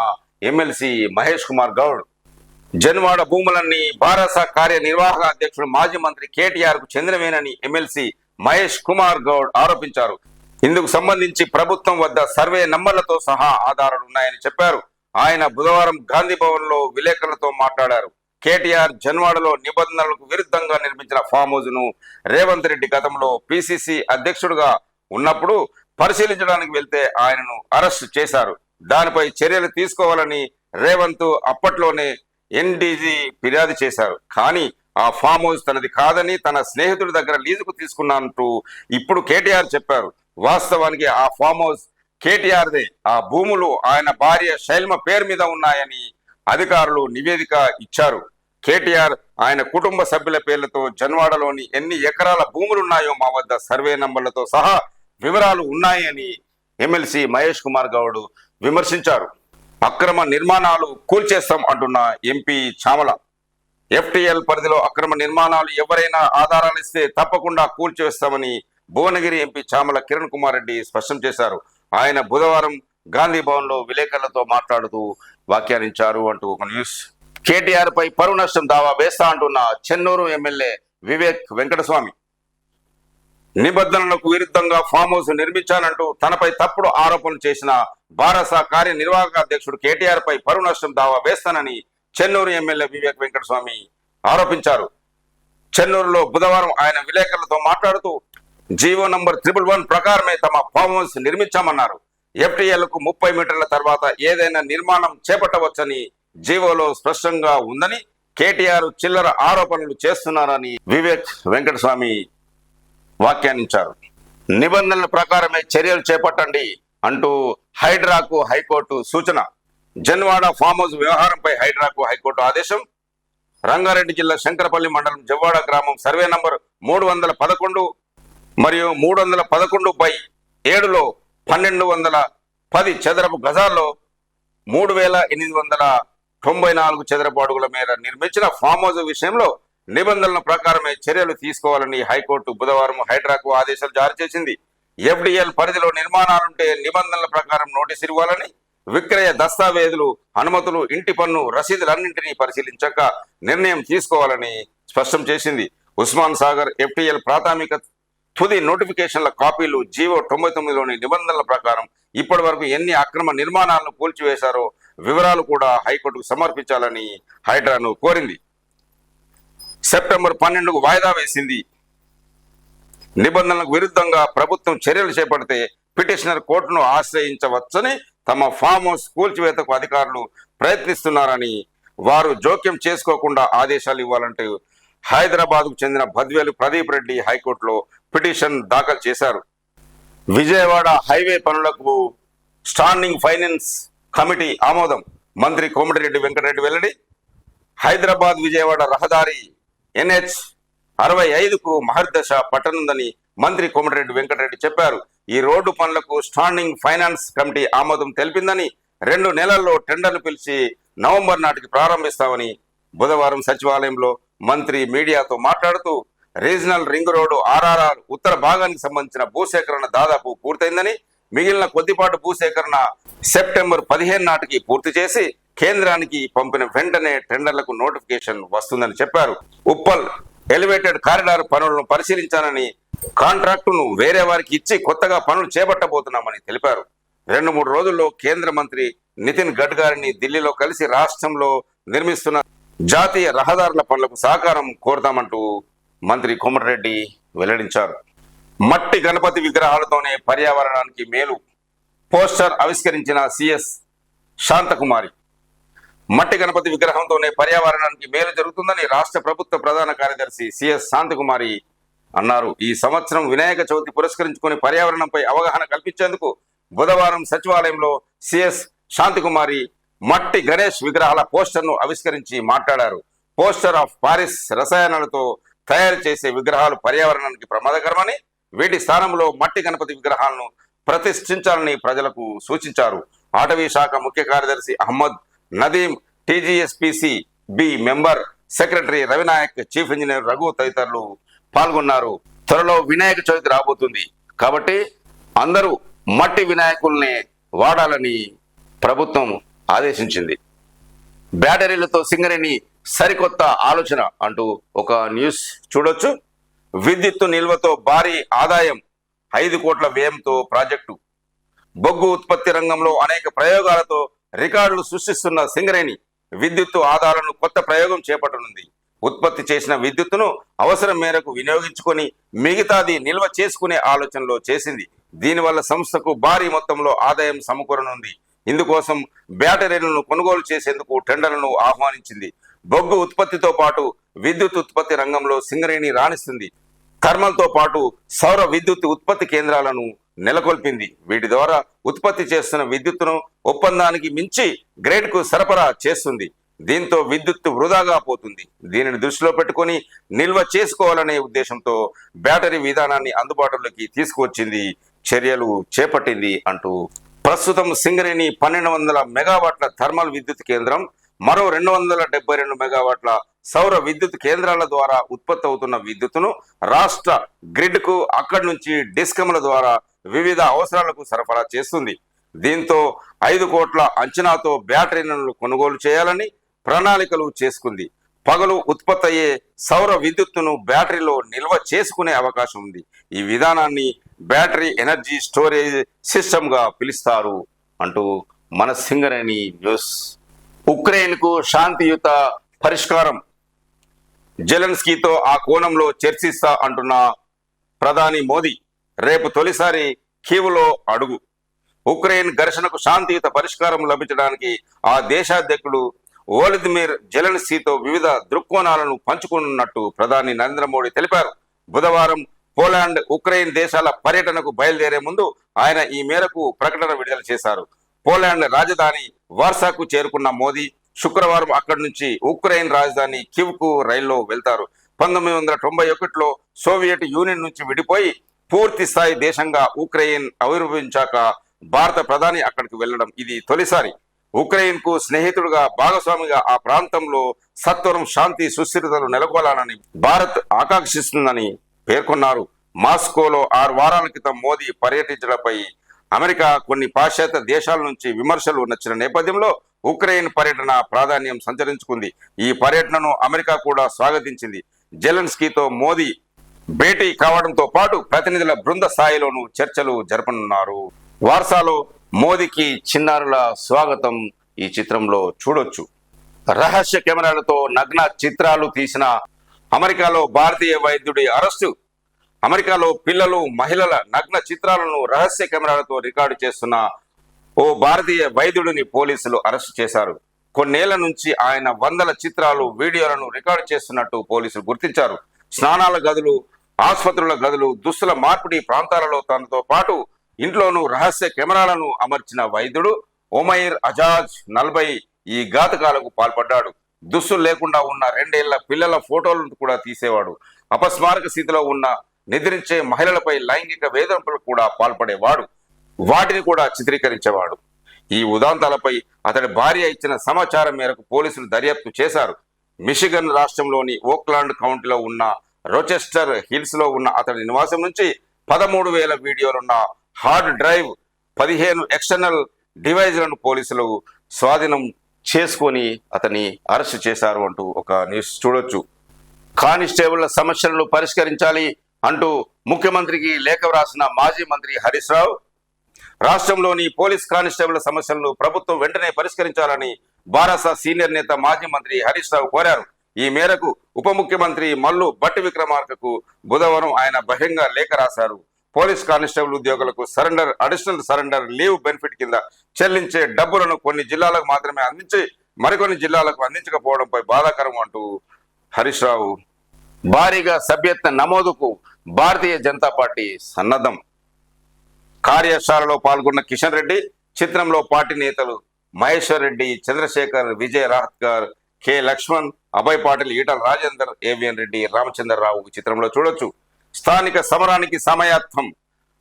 [SPEAKER 1] ఎమ్మెల్సీ మహేష్ కుమార్ గౌడ్. జన్వాడ భూములన్నీ బారాస కార్యనిర్వాహక అధ్యక్షుడు మాజీ మంత్రి కేటీఆర్ కు చెందినవేనని ఎమ్మెల్సీ మహేష్ కుమార్ గౌడ్ ఆరోపించారు. ఇందుకు సంబంధించి ప్రభుత్వం వద్ద సర్వే నంబర్లతో సహా ఆధారాలు ఉన్నాయని చెప్పారు. ఆయన బుధవారం గాంధీ భవన్ లో విలేకరులతో మాట్లాడారు. కేటీఆర్ జన్వాడలో నిబంధనలకు విరుద్ధంగా నిర్మించిన ఫామ్ హౌస్ ను రేవంత్ రెడ్డి గతంలో పిసిసి అధ్యక్షుడుగా ఉన్నప్పుడు పరిశీలించడానికి వెళ్తే ఆయనను అరెస్ట్ చేశారు. దానిపై చర్యలు తీసుకోవాలని రేవంత్ అప్పట్లోనే ఎన్డీజీ ఫిర్యాదు చేశారు. కానీ ఆ ఫామ్ హౌస్ తనది కాదని, తన స్నేహితుడి దగ్గర లీజుకు తీసుకున్నట్టు ఇప్పుడు కేటీఆర్ చెప్పారు. వాస్తవానికి ఆ ఫామ్ హౌస్ కేటీఆర్దే. ఆ భూములు ఆయన భార్య శైల్మ పేరు మీద ఉన్నాయని అధికారులు నివేదిక ఇచ్చారు. కేటీఆర్ ఆయన కుటుంబ సభ్యుల పేర్లతో జన్వాడలోని ఎన్ని ఎకరాల భూములున్నాయో మా వద్ద సర్వే నంబర్లతో సహా వివరాలు ఉన్నాయని ఎమ్మెల్సీ మహేష్ కుమార్ గౌడ్ విమర్శించారు. అక్రమ నిర్మాణాలు కూల్చేస్తాం అంటున్న ఎంపీ చామల. FTL పరిధిలో అక్రమ నిర్మాణాలు ఎవరైనా ఆధారాలు ఇస్తే తప్పకుండా కూల్చివేస్తామని భువనగిరి ఎంపీ చామల కిరణ్ కుమార్ రెడ్డి స్పష్టం చేశారు. ఆయన బుధవారం గాంధీ భవన్ లో విలేకరులతో మాట్లాడుతూ వ్యాఖ్యానించారు అంటూ ఒక న్యూస్. కేటీఆర్ పై పరువు నష్టం దావా వేస్తా అంటున్న చెన్నూరు ఎమ్మెల్యే వివేక్ వెంకటస్వామి నిబంధనలకు విరుద్ధంగా ఫామ్ హౌస్ నిర్మించానంటూ తనపై తప్పుడు ఆరోపణలు చేసిన భారస కార్యనిర్వాహక అధ్యక్షుడు కేటీఆర్ పై పరువు నష్టం దావా వేస్తానని చెన్నూరు ఎమ్మెల్యే వివేక్ వెంకటస్వామి ఆరోపించారు. చెన్నూరులో బుధవారం ఆయన విలేకరులతో మాట్లాడుతూ జీవో నంబర్ 111 ప్రకారమే తమ ఫామ్ హౌస్ నిర్మించామన్నారు. FTL కు 30 మీటర్ల తర్వాత ఏదైనా నిర్మాణం చేపట్టవచ్చని జీవోలో స్పష్టంగా ఉందని కేటీఆర్ చిల్లర ఆరోపణలు చేస్తున్నారని వివేక్ వెంకటస్వామి వ్యాఖ్యానించారు. నిబంధనల ప్రకారమే చర్యలు చేపట్టండి అంటూ హైడ్రాకు హైకోర్టు సూచన. జన్వాడ ఫామ్ హౌస్ వ్యవహారంపై హైడ్రాకు హైకోర్టు ఆదేశం. రంగారెడ్డి జిల్లా శంకరపల్లి మండలం జవ్వాడ గ్రామం సర్వే నంబర్ 311 మరియు 311/7లో 1210 చదరపు గజాల్లో 3894 చదరపు అడుగుల మేర నిర్మించిన ఫామ్ హౌస్ విషయంలో నిబంధనల ప్రకారమే చర్యలు తీసుకోవాలని హైకోర్టు బుధవారం హైడ్రాకు ఆదేశాలు జారీ చేసింది. FDL పరిధిలో నిర్మాణాలుంటే నిబంధనల ప్రకారం నోటీసు ఇవ్వాలని, విక్రయ దస్తావేజులు, అనుమతులు, ఇంటి పన్ను రసీదులన్నింటినీ పరిశీలించాక నిర్ణయం తీసుకోవాలని స్పష్టం చేసింది. ఉస్మాన్ సాగర్ FTL ప్రాథమిక తుది నోటిఫికేషన్ల కాపీలు జీవో 99లోని నిబంధనల ప్రకారం ఇప్పటి వరకు ఎన్ని అక్రమ నిర్మాణాలను కూల్చివేశారో వివరాలు కూడా హైకోర్టుకు సమర్పించాలని హైడ్రాను కోరింది. సెప్టెంబర్ 12కు వాయిదా వేసింది. నిబంధనలకు విరుద్ధంగా ప్రభుత్వం చర్యలు చేపడితే పిటిషనర్ కోర్టును ఆశ్రయించవచ్చని, తమ ఫామ్ హౌస్ కూల్చివేతకు అధికారులు ప్రయత్నిస్తున్నారని, వారు జోక్యం చేసుకోకుండా ఆదేశాలు ఇవ్వాలంటూ హైదరాబాద్కు చెందిన బద్వేలు ప్రదీప్ రెడ్డి హైకోర్టులో పిటిషన్ దాఖలు చేశారు. విజయవాడ హైవే పనులకు స్టాండింగ్ ఫైనాన్స్ కమిటీ ఆమోదం. మంత్రి కోమటిరెడ్డి వెంకటరెడ్డి వెల్లడి. హైదరాబాద్ విజయవాడ రహదారి NH 65కు మహర్దశ పట్టనుందని మంత్రి కోమటిరెడ్డి వెంకటరెడ్డి చెప్పారు. ఈ రోడ్డు పనులకు స్టాండింగ్ ఫైనాన్స్ కమిటీ ఆమోదం తెలిపిందని, 2 నెలల్లో టెండర్లు పిలిచి నవంబర్ నాటికి ప్రారంభిస్తామని బుధవారం సచివాలయంలో మంత్రి మీడియాతో మాట్లాడుతూ, రీజనల్ రింగ్ రోడ్డు RRR ఉత్తర భాగానికి సంబంధించిన భూసేకరణ దాదాపు పూర్తయిందని, మిగిలిన కొద్దిపాటు భూసేకరణ సెప్టెంబర్ 15 నాటికి పూర్తి చేసి కేంద్రానికి పంపిన వెంటనే టెండర్లకు నోటిఫికేషన్ వస్తుందని చెప్పారు. ఉప్పల్ ఎలివేటెడ్ కారిడార్ పనులను పరిశీలించానని, కాంట్రాక్టును వేరే వారికి ఇచ్చి కొత్తగా పనులు చేపట్టబోతున్నామని తెలిపారు. 2-3 రోజుల్లో కేంద్ర మంత్రి నితిన్ గడ్కరీని ఢిల్లీలో కలిసి రాష్ట్రంలో నిర్మిస్తున్న జాతీయ రహదారుల పనులకు సహకారం కోరుతామంటూ మంత్రి కోమటిరెడ్డి వెల్లడించారు. మట్టి గణపతి విగ్రహాలతోనే పర్యావరణానికి మేలు. పోస్టర్ ఆవిష్కరించిన CS శాంతకుమారి. మట్టి గణపతి విగ్రహంతోనే పర్యావరణానికి మేలు జరుగుతుందని రాష్ట్ర ప్రభుత్వ ప్రధాన కార్యదర్శి CS శాంతకుమారి అన్నారు. ఈ సంవత్సరం వినాయక చవితి పురస్కరించుకుని పర్యావరణంపై అవగాహన కల్పించేందుకు బుధవారం సచివాలయంలో CS శాంతకుమారి మట్టి గణేష్ విగ్రహాల పోస్టర్ను ఆవిష్కరించి మాట్లాడారు. పోస్టర్ ఆఫ్ పారిస్ రసాయనాలతో తయారు చేసే విగ్రహాలు పర్యావరణానికి ప్రమాదకరమని, వీటి స్థానంలో మట్టి గణపతి విగ్రహాలను ప్రతిష్ఠించాలని ప్రజలకు సూచించారు. అటవీ శాఖ ముఖ్య కార్యదర్శి అహ్మద్ నదీం, TGSPC-B member secretary Ravinayak, chief engineer Raghu తదితరులు పాల్గొన్నారు. త్వరలో వినాయక చవితి రాబోతుంది కాబట్టి అందరూ మట్టి వినాయకుల్ని వాడాలని ప్రభుత్వం ఆదేశించింది. బ్యాటరీలతో సింగరేణి సరికొత్త ఆలోచన అంటూ ఒక న్యూస్ చూడొచ్చు. విద్యుత్తు నిల్వతో భారీ ఆదాయం, 5 కోట్ల వ్యయంతో ప్రాజెక్టు. బొగ్గు ఉత్పత్తి రంగంలో అనేక ప్రయోగాలతో రికార్డులు సృష్టిస్తున్న సింగరేణి విద్యుత్తు ఆదాయాలను కొత్త ప్రయోగం చేపట్టనుంది. ఉత్పత్తి చేసిన విద్యుత్తును అవసరం మేరకు వినియోగించుకొని మిగతాది నిల్వ చేసుకునే ఆలోచనలో చేసింది. దీనివల్ల సంస్థకు భారీ మొత్తంలో ఆదాయం సమకూరనుంది. ఇందుకోసం బ్యాటరీలను కొనుగోలు చేసేందుకు టెండర్లను ఆహ్వానించింది. బొగ్గు ఉత్పత్తితో పాటు విద్యుత్ ఉత్పత్తి రంగంలో సింగరేణి రాణిస్తుంది. థర్మల్తో పాటు సౌర విద్యుత్ ఉత్పత్తి కేంద్రాలను నెలకొల్పింది. వీటి ద్వారా ఉత్పత్తి చేస్తున్న విద్యుత్తును ఒప్పందానికి మించి గ్రేడ్కు సరఫరా చేస్తుంది. దీంతో విద్యుత్తు వృధాగా పోతుంది. దీనిని దృష్టిలో పెట్టుకొని నిల్వ చేసుకోవాలనే ఉద్దేశంతో బ్యాటరీ విధానాన్ని అందుబాటులోకి తీసుకువచ్చింది, చర్యలు చేపట్టింది అంటూ ప్రస్తుతం సింగరేణి 1200 మెగావాట్ల థర్మల్ విద్యుత్ కేంద్రం మరో 272 మెగావాట్ల సౌర విద్యుత్ కేంద్రాల ద్వారా ఉత్పత్తి అవుతున్న విద్యుత్తును రాష్ట్ర గ్రిడ్ కు అక్కడి నుంచి డిస్కమ్ల ద్వారా వివిధ అవసరాలకు సరఫరా చేస్తుంది. దీంతో 5 కోట్ల అంచనాతో బ్యాటరీలను కొనుగోలు చేయాలని ప్రణాళికలు చేసుకుంది. పగలు ఉత్పత్తి అయ్యే సౌర విద్యుత్తును బ్యాటరీలో నిల్వ చేసుకునే అవకాశం ఉంది. ఈ విధానాన్ని బ్యాటరీ ఎనర్జీ స్టోరేజ్ సిస్టమ్ గా పిలుస్తారు అంటూ మన సింగరేణి న్యూస్. ఉక్రెయిన్ కు శాంతియుత పరిష్కారం, జెలెన్స్కీతో ఆ కోణంలో చర్చిస్తా అంటున్న ప్రధాని మోదీ రేపు తొలిసారి కీవ్లో అడుగు. ఉక్రెయిన్ ఘర్షణకు శాంతియుత పరిష్కారం లభించడానికి ఆ దేశాధ్యక్షుడు వోలోదిమిర్ జెలెన్స్కీతో వివిధ దృక్కోణాలను పంచుకున్నట్టు ప్రధాని నరేంద్ర మోడీ తెలిపారు. బుధవారం పోలాండ్, ఉక్రెయిన్ దేశాల పర్యటనకు బయలుదేరే ముందు ఆయన ఈ మేరకు ప్రకటన విడుదల చేశారు. పోలాండ్ రాజధాని వార్సాకు చేరుకున్న మోదీ శుక్రవారం అక్కడి నుంచి ఉక్రెయిన్ రాజధాని కీవ్ కు రైల్లో వెళ్తారు. 1991లో సోవియట్ యూనియన్ నుంచి విడిపోయి పూర్తి స్థాయి దేశంగా ఉక్రెయిన్ ఆవిర్భవించాక భారత ప్రధాని అక్కడికి వెళ్లడం ఇది తొలిసారి. ఉక్రెయిన్ కు స్నేహితుడుగా, భాగస్వామిగా ఆ ప్రాంతంలో సత్వరం శాంతి సుస్థిరతలు నెలకొల్పాలని భారత్ ఆకాంక్షిస్తుందని పేర్కొన్నారు. మాస్కోలో 6 వారాల క్రితం మోదీ పర్యటించడంపై అమెరికా, కొన్ని పాశ్చాత్య దేశాల నుంచి విమర్శలు వచ్చిన నేపథ్యంలో ఉక్రెయిన్ పర్యటన ప్రాధాన్యం సంతరించుకుంది. ఈ పర్యటనను అమెరికా కూడా స్వాగతించింది. జెలెన్స్కీతో మోదీ భేటీ కావడంతో పాటు ప్రతినిధుల బృంద స్థాయిలోనూ చర్చలు జరపనున్నారు. వార్సాలో మోదీకి చిన్నారుల స్వాగతం ఈ చిత్రంలో చూడొచ్చు. రహస్య కెమెరాలతో నగ్న చిత్రాలు తీసిన అమెరికాలో భారతీయ వైద్యుడి అరెస్టు. అమెరికాలో పిల్లలు, మహిళల నగ్న చిత్రాలను రహస్య కెమెరాలతో రికార్డు చేస్తున్న ఓ భారతీయ వైద్యుడిని పోలీసులు అరెస్టు చేశారు. కొన్నేళ్ల నుంచి ఆయన వందల చిత్రాలు, వీడియోలను రికార్డు చేస్తున్నట్టు పోలీసులు గుర్తించారు. స్నానాల గదులు, ఆసుపత్రుల గదులు, దుస్తుల మార్పిడి ప్రాంతాలలో తనతో పాటు ఇంట్లోనూ రహస్య కెమెరాలను అమర్చిన వైద్యుడు ఒమైర్ అజాజ్ 40 ఈ ఘాతకాలకు పాల్పడ్డాడు. దుస్తులు లేకుండా ఉన్న 2 ఏళ్ల పిల్లల ఫోటోలను కూడా తీసేవాడు. అపస్మారక స్థితిలో ఉన్న నిద్రించే మహిళలపై లైంగిక వేధింపులకు కూడా పాల్పడేవాడు. వాటిని కూడా చిత్రీకరించేవాడు. ఈ ఉదాంతాలపై అతడి భార్య ఇచ్చిన సమాచారం మేరకు పోలీసులు దర్యాప్తు చేశారు. మిషిగన్ రాష్ట్రంలోని ఓక్లాండ్ కౌంటీలో ఉన్న రోచెస్టర్ హిల్స్ లో ఉన్న అతడి నివాసం నుంచి 13,000 వీడియోలున్న హార్డ్ డ్రైవ్, 15 ఎక్స్టర్నల్ డివైజ్లను పోలీసులు స్వాధీనం చేసుకొని అతన్ని అరెస్ట్ చేశారు అంటూ ఒక న్యూస్ చూడొచ్చు. కానిస్టేబుళ్ల సమస్యలను పరిష్కరించాలి అంటూ ముఖ్యమంత్రికి లేఖ వ్రాసిన మాజీ మంత్రి హరీష్ రావు రాష్ట్రంలోని పోలీస్ కానిస్టేబుళ్ల సమస్యలను ప్రభుత్వం వెంటనే పరిష్కరించాలని బారాస సీనియర్ నేత మాజీ మంత్రి హరీష్ రావు కోరారు. ఈ మేరకు ఉప ముఖ్యమంత్రి మల్లు భట్టి విక్రమార్కకు బుధవారం ఆయన బహిరంగ లేఖ రాశారు. పోలీస్ కానిస్టేబుల్ ఉద్యోగులకు అడిషనల్ సరెండర్ లీవ్ బెనిఫిట్ కింద చెల్లించే డబ్బులను కొన్ని జిల్లాలకు మాత్రమే అందించి మరికొన్ని జిల్లాలకు అందించకపోవడంపై బాధాకరం అంటూ హరీష్ రావు. భారీగా సభ్యత్వ నమోదుకు భారతీయ జనతా పార్టీ సన్నద్ధం. కార్యశాలలో పాల్గొన్న కిషన్ రెడ్డి, చిత్రంలో పార్టీ నేతలు మహేశ్వర్ రెడ్డి, చంద్రశేఖర్, విజయ్ రాహత్కర్, కె లక్ష్మణ్, అభయ్ పాటిల్, ఈటల రాజేందర్, ఏవిఎన్ రెడ్డి, రామచంద్రరావు చిత్రంలో చూడొచ్చు. స్థానిక సమరానికి సమయార్థం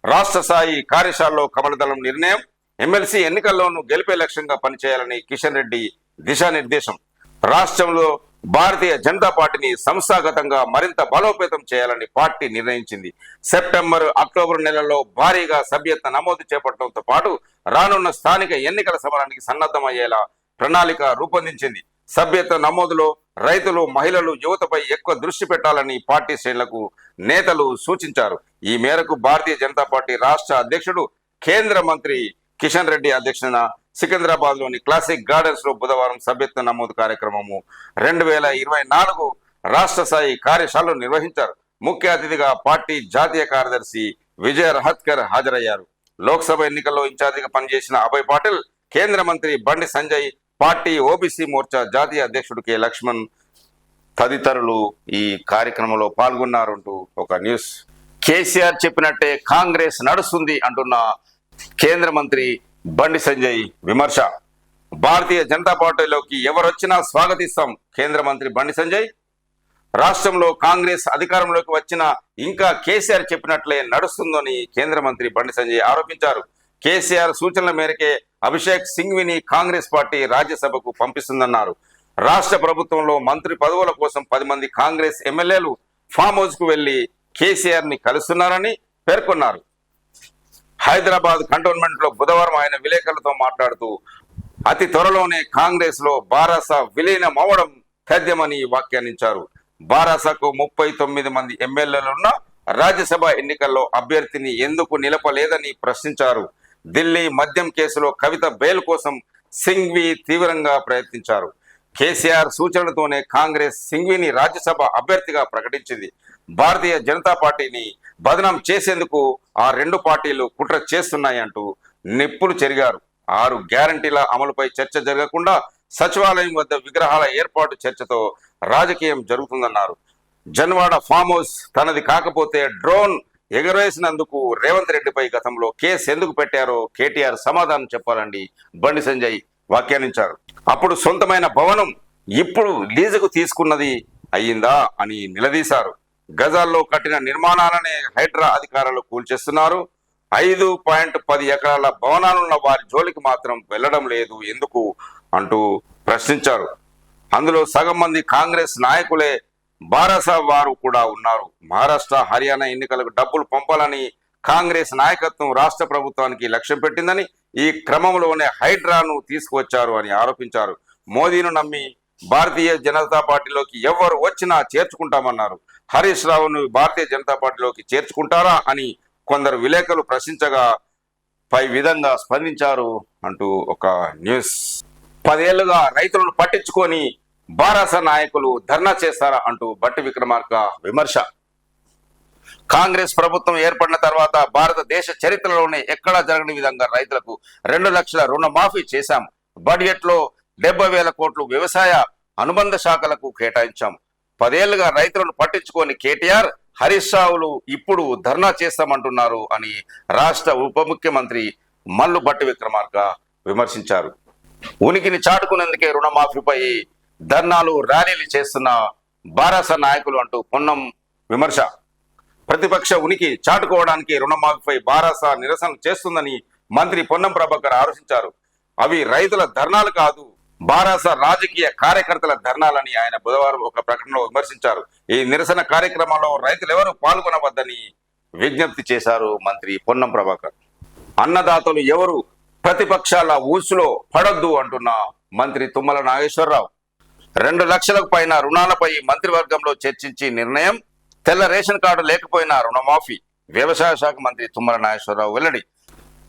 [SPEAKER 1] రాష్ట్ర స్థాయి కార్యశాలలో కమలదళం నిర్ణయం. ఎమ్మెల్సీ ఎన్నికల్లోనూ గెలిపే లక్ష్యంగా పనిచేయాలని కిషన్ రెడ్డి దిశానిర్దేశం. రాష్ట్రంలో భారతీయ జనతా పార్టీని సంస్థాగతంగా మరింత బలోపేతం చేయాలని పార్టీ నిర్ణయించింది. సెప్టెంబర్, అక్టోబర్ నెలల్లో భారీగా సభ్యత్వ నమోదు చేపట్టడంతో పాటు రానున్న స్థానిక ఎన్నికల సమరానికి సన్నద్ధమయ్యేలా ప్రణాళిక రూపొందించింది. సభ్యత్వ నమోదులో రైతులు, మహిళలు, యువతపై ఎక్కువ దృష్టి పెట్టాలని పార్టీ శ్రేణులకు నేతలు సూచించారు. ఈ మేరకు భారతీయ జనతా పార్టీ రాష్ట్ర అధ్యక్షుడు, కేంద్ర మంత్రి కిషన్ రెడ్డి అధ్యక్షతన సికింద్రాబాద్ లోని క్లాసిక్ గార్డెన్స్ లో బుధవారం సభ్యత్వ నమోదు కార్యక్రమము 2024 రాష్ట్ర స్థాయి కార్యశాలను నిర్వహించారు. ముఖ్య అతిథిగా పార్టీ జాతీయ కార్యదర్శి విజయ్ రహత్కర్ హాజరయ్యారు. లోక్సభ ఎన్నికల్లో ఇన్ఛార్జిగా పనిచేసిన అభయ్ పాటిల్, కేంద్ర మంత్రి బండి సంజయ్, పార్టీ ఓబీసీ మోర్చా జాతీయ అధ్యక్షుడు కె లక్ష్మణ్ తదితరులు ఈ కార్యక్రమంలో పాల్గొన్నారంటూ ఒక న్యూస్. కేసీఆర్ చెప్పినట్టే కాంగ్రెస్ నడుస్తుంది అంటున్న కేంద్ర మంత్రి బండి సంజయ్ విమర్శ. భారతీయ జనతా పార్టీలోకి ఎవరొచ్చినా స్వాగతిస్తాం కేంద్ర మంత్రి బండి సంజయ్. రాష్ట్రంలో కాంగ్రెస్ అధికారంలోకి వచ్చినా ఇంకా కేసీఆర్ చెప్పినట్లే నడుస్తుందని కేంద్ర మంత్రి బండి సంజయ్ ఆరోపించారు. కేసీఆర్ సూచనల మేరకే అభిషేక్ సింఘ్విని కాంగ్రెస్ పార్టీ రాజ్యసభకు పంపిస్తుందన్నారు. రాష్ట్ర ప్రభుత్వంలో మంత్రి పదవుల కోసం 10 మంది కాంగ్రెస్ ఎమ్మెల్యేలు ఫామ్ హౌస్ కు వెళ్లి కేసీఆర్ ని కలుస్తున్నారని పేర్కొన్నారు. హైదరాబాద్ కంటోన్మెంట్ లో బుధవారం ఆయన విలేకరులతో మాట్లాడుతూ అతి త్వరలోనే కాంగ్రెస్ లో బారాస విలీనం అవడం తథ్యమని వ్యాఖ్యానించారు. బారాసకు 39 మంది ఎమ్మెల్యేలున్న రాజ్యసభ ఎన్నికల్లో అభ్యర్థిని ఎందుకు నిలపలేదని ప్రశ్నించారు. ఢిల్లీ మద్యం కేసులో కవిత బెయిల్ కోసం సింఘ్వి తీవ్రంగా ప్రయత్నించారు. కేసీఆర్ సూచనలతోనే కాంగ్రెస్ సింఘ్విని రాజ్యసభ అభ్యర్థిగా ప్రకటించింది. భారతీయ జనతా పార్టీని బదనాం చేసేందుకు ఆ రెండు పార్టీలు కుట్ర చేస్తున్నాయంటూ నిప్పులు చెరిగారు. 6 గ్యారంటీల అమలుపై చర్చ జరగకుండా సచివాలయం వద్ద విగ్రహాల ఏర్పాటు చర్చతో రాజకీయం జరుగుతుందన్నారు. జన్వాడ ఫామ్ హౌస్ తనది కాకపోతే డ్రోన్ ఎగరేసినందుకు రేవంత్ రెడ్డిపై గతంలో కేసు ఎందుకు పెట్టారో కేటీఆర్ సమాధానం చెప్పాలండి బండి సంజయ్ వ్యాఖ్యానించారు. అప్పుడు సొంతమైన భవనం ఇప్పుడు లీజుకు తీసుకున్నది అయ్యిందా అని నిలదీశారు. గజాల్లో కట్టిన నిర్మాణాలనే హైడ్రా అధికారులు కూల్చేస్తున్నారు. 5.10 ఎకరాల భవనాలున్న వారి జోలికి మాత్రం వెళ్లడం లేదు ఎందుకు అంటూ ప్రశ్నించారు. అందులో సగం మంది కాంగ్రెస్ నాయకులే బారాస వారు కూడా ఉన్నారు. మహారాష్ట్ర హర్యానా ఎన్నికలకు డబ్బులు పంపాలని కాంగ్రెస్ నాయకత్వం రాష్ట్ర ప్రభుత్వానికి లక్ష్యం పెట్టిందని ఈ క్రమంలోనే హైడ్రాను తీసుకువచ్చారు అని ఆరోపించారు. మోదీను నమ్మి భారతీయ జనతా పార్టీలోకి ఎవరు వచ్చినా చేర్చుకుంటామన్నారు. హరీష్ రావును భారతీయ జనతా పార్టీలోకి చేర్చుకుంటారా అని కొందరు విలేకరులు ప్రశ్నించగా పై విధంగా స్పందించారు అంటూ ఒక న్యూస్. 10 ఏళ్లుగా రైతులను పట్టించుకొని బారాస నాయకులు ధర్నా చేస్తారా అంటూ బట్టి విక్రమార్క విమర్శ. కాంగ్రెస్ ప్రభుత్వం ఏర్పడిన తర్వాత భారతదేశ చరిత్రలోనే ఎక్కడా జరగని విధంగా రైతులకు 2 లక్షల రుణమాఫీ చేశాం. బడ్జెట్ లో 70,000 కోట్లు వ్యవసాయ అనుబంధ శాఖలకు కేటాయించాం. 10 ఏళ్లుగా రైతులను పట్టించుకొని కేటీఆర్ హరీష్ రావులు ఇప్పుడు ధర్నా చేస్తామంటున్నారు అని రాష్ట్ర ఉప ముఖ్యమంత్రి మల్లు బట్టి విక్రమార్క విమర్శించారు. ఉనికిని చాటుకునేందుకే రుణమాఫీపై ధర్నాలు ర్యాలీలు చేస్తున్న బారాస నాయకులు అంటూ పొన్నం విమర్శ. ప్రతిపక్ష ఉనికి చాటుకోవడానికి రుణమాఫీపై బారాస నిరసన చేస్తుందని మంత్రి పొన్నం ప్రభాకర్ ఆరోపించారు. అవి రైతుల ధర్నాలు కాదు, బారాస రాజకీయ కార్యకర్తల ధర్నాలని ఆయన బుధవారం ఒక ప్రకటనలో విమర్శించారు. ఈ నిరసన కార్యక్రమంలో రైతులెవరూ పాల్గొనవద్దని విజ్ఞప్తి చేశారు మంత్రి పొన్నం ప్రభాకర్. అన్నదాతలు ఎవరు ప్రతిపక్షాల ఊసులో పడొద్దు అంటున్న మంత్రి తుమ్మల నాగేశ్వరరావు. 2 లక్షలకు పైన రుణాలపై మంత్రివర్గంలో చర్చించి నిర్ణయం. తెల్ల రేషన్ కార్డు లేకపోయినా రుణమాఫీ. వ్యవసాయ శాఖ మంత్రి తుమ్మల నాగేశ్వరరావు వెల్లడి.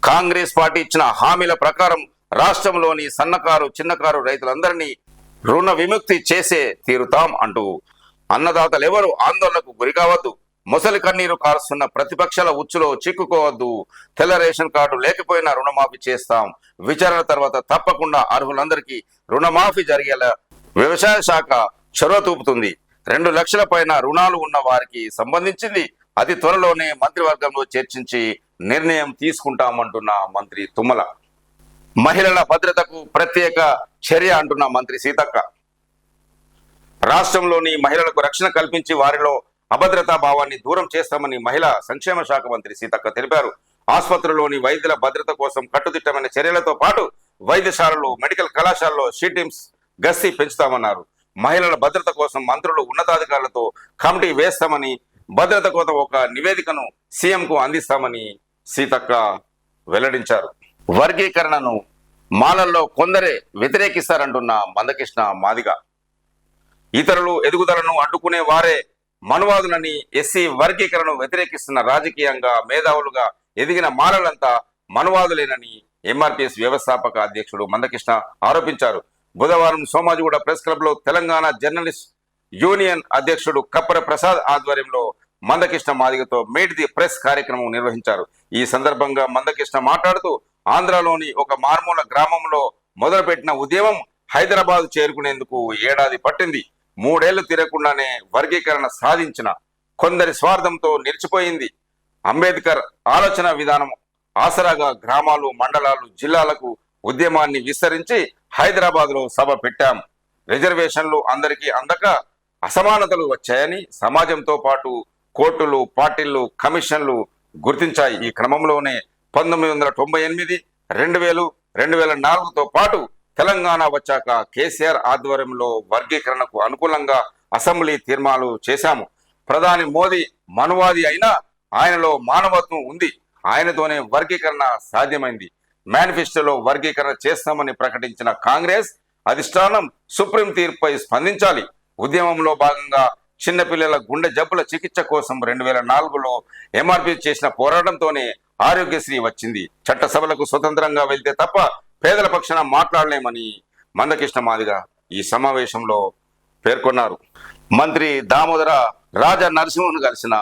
[SPEAKER 1] కాంగ్రెస్ పార్టీ ఇచ్చిన హామీల ప్రకారం రాష్ట్రంలోని సన్నకారు చిన్నకారు రైతులందరినీ రుణ విముక్తి చేసే తీరుతాం అంటూ అన్నదాతలు ఎవరు ఆందోళనకు గురి కావద్దు, ముసలి కన్నీరు కారుస్తున్న ప్రతిపక్షాల ఉచ్చులో చిక్కుకోవద్దు, తెల్ల రేషన్ కార్డు లేకపోయినా రుణమాఫీ చేస్తాం, విచారణ తర్వాత తప్పకుండా అర్హులందరికీ రుణమాఫీ జరిగేలా వ్యవసాయ శాఖ చొరవ చూపుతుంది. 2 లక్షల పైన రుణాలు ఉన్న వారికి సంబంధించింది అతి త్వరలోనే మంత్రివర్గంలో చర్చించి నిర్ణయం తీసుకుంటామంటున్న మంత్రి తుమ్మల. మహిళల భద్రతకు ప్రత్యేక చర్య అంటున్న మంత్రి సీతక్క. రాష్ట్రంలోని మహిళలకు రక్షణ కల్పించి వారిలో అభద్రతా భావాన్ని దూరం చేస్తామని మహిళా సంక్షేమ శాఖ మంత్రి సీతక్క తెలిపారు. ఆసుపత్రుల్లోని వైద్యుల భద్రత కోసం కట్టుదిట్టమైన చర్యలతో పాటు వైద్యశాలలు, మెడికల్ కళాశాలలో షీటింగ్స్ గస్తీ పెంచుతామన్నారు. మహిళల భద్రత కోసం మంత్రులు, ఉన్నతాధికారులతో కమిటీ వేస్తామని, భద్రత కోసం ఒక నివేదికను సీఎంకు అందిస్తామని సీతక్క వెల్లడించారు. వర్గీకరణను మాలల్లో కొందరే వ్యతిరేకిస్తారంటున్న మందకృష్ణ మాదిగ. ఇతరులు ఎదుగుదలను అడ్డుకునే వారే మనువాదులని, ఎస్సీ వర్గీకరణను వ్యతిరేకిస్తున్న రాజకీయంగా మేధావులుగా ఎదిగిన మాలలంతా మనువాదులేనని ఎంఆర్పీఎస్ వ్యవస్థాపక అధ్యక్షుడు మందకృష్ణ ఆరోపించారు. బుధవారం సోమాజిగూడ ప్రెస్ క్లబ్ లో తెలంగాణ జర్నలిస్ట్ యూనియన్ అధ్యక్షుడు కప్పర ప్రసాద్ ఆధ్వర్యంలో మందకృష్ణ మాదిగతో మీట్ ది ప్రెస్ కార్యక్రమం నిర్వహించారు. ఈ సందర్భంగా మందకృష్ణ మాట్లాడుతూ ఆంధ్రలోని ఒక మారుమూల గ్రామంలో మొదలుపెట్టిన ఉద్యమం హైదరాబాద్ చేరుకునేందుకు 1 ఏడాది పట్టింది. 3 ఏళ్లు తిరగకుండానే వర్గీకరణ సాధించిన కొందరి స్వార్థంతో నిలిచిపోయింది. అంబేద్కర్ ఆలోచన విధానం ఆసరాగా గ్రామాలు, మండలాలు, జిల్లాలకు ఉద్యమాన్ని విస్తరించి హైదరాబాద్ లో సభ పెట్టాం. రిజర్వేషన్లు అందరికీ అందక అసమానతలు వచ్చాయని సమాజంతో పాటు కోర్టులు, పార్టీలు, కమిషన్లు గుర్తించాయి. ఈ క్రమంలోనే 1998, 2000, 2004తో పాటు తెలంగాణ వచ్చాక కేసీఆర్ ఆధ్వర్యంలో వర్గీకరణకు అనుకూలంగా అసెంబ్లీ తీర్మానాలు చేశాము. ప్రధాని మోదీ మనువాది అయినా ఆయనలో మానవత్వం ఉంది. ఆయనతోనే వర్గీకరణ సాధ్యమైంది. మేనిఫెస్టోలో వర్గీకరణ చేస్తామని ప్రకటించిన కాంగ్రెస్ అధిష్టానం సుప్రీం తీర్పుపై స్పందించాలి. ఉద్యమంలో భాగంగా చిన్నపిల్లల గుండె జబ్బుల చికిత్స కోసం 2004లో ఎంఆర్పీ చేసిన పోరాటంతోనే ఆరోగ్యశ్రీ వచ్చింది. చట్టసభలకు స్వతంత్రంగా వెళ్తే తప్ప పేదల పక్షాన మాట్లాడలేమని మందకృష్ణ మాదిగ ఈ సమావేశంలో పేర్కొన్నారు. మంత్రి దామోదర రాజ నరసింహన్ కలిసిన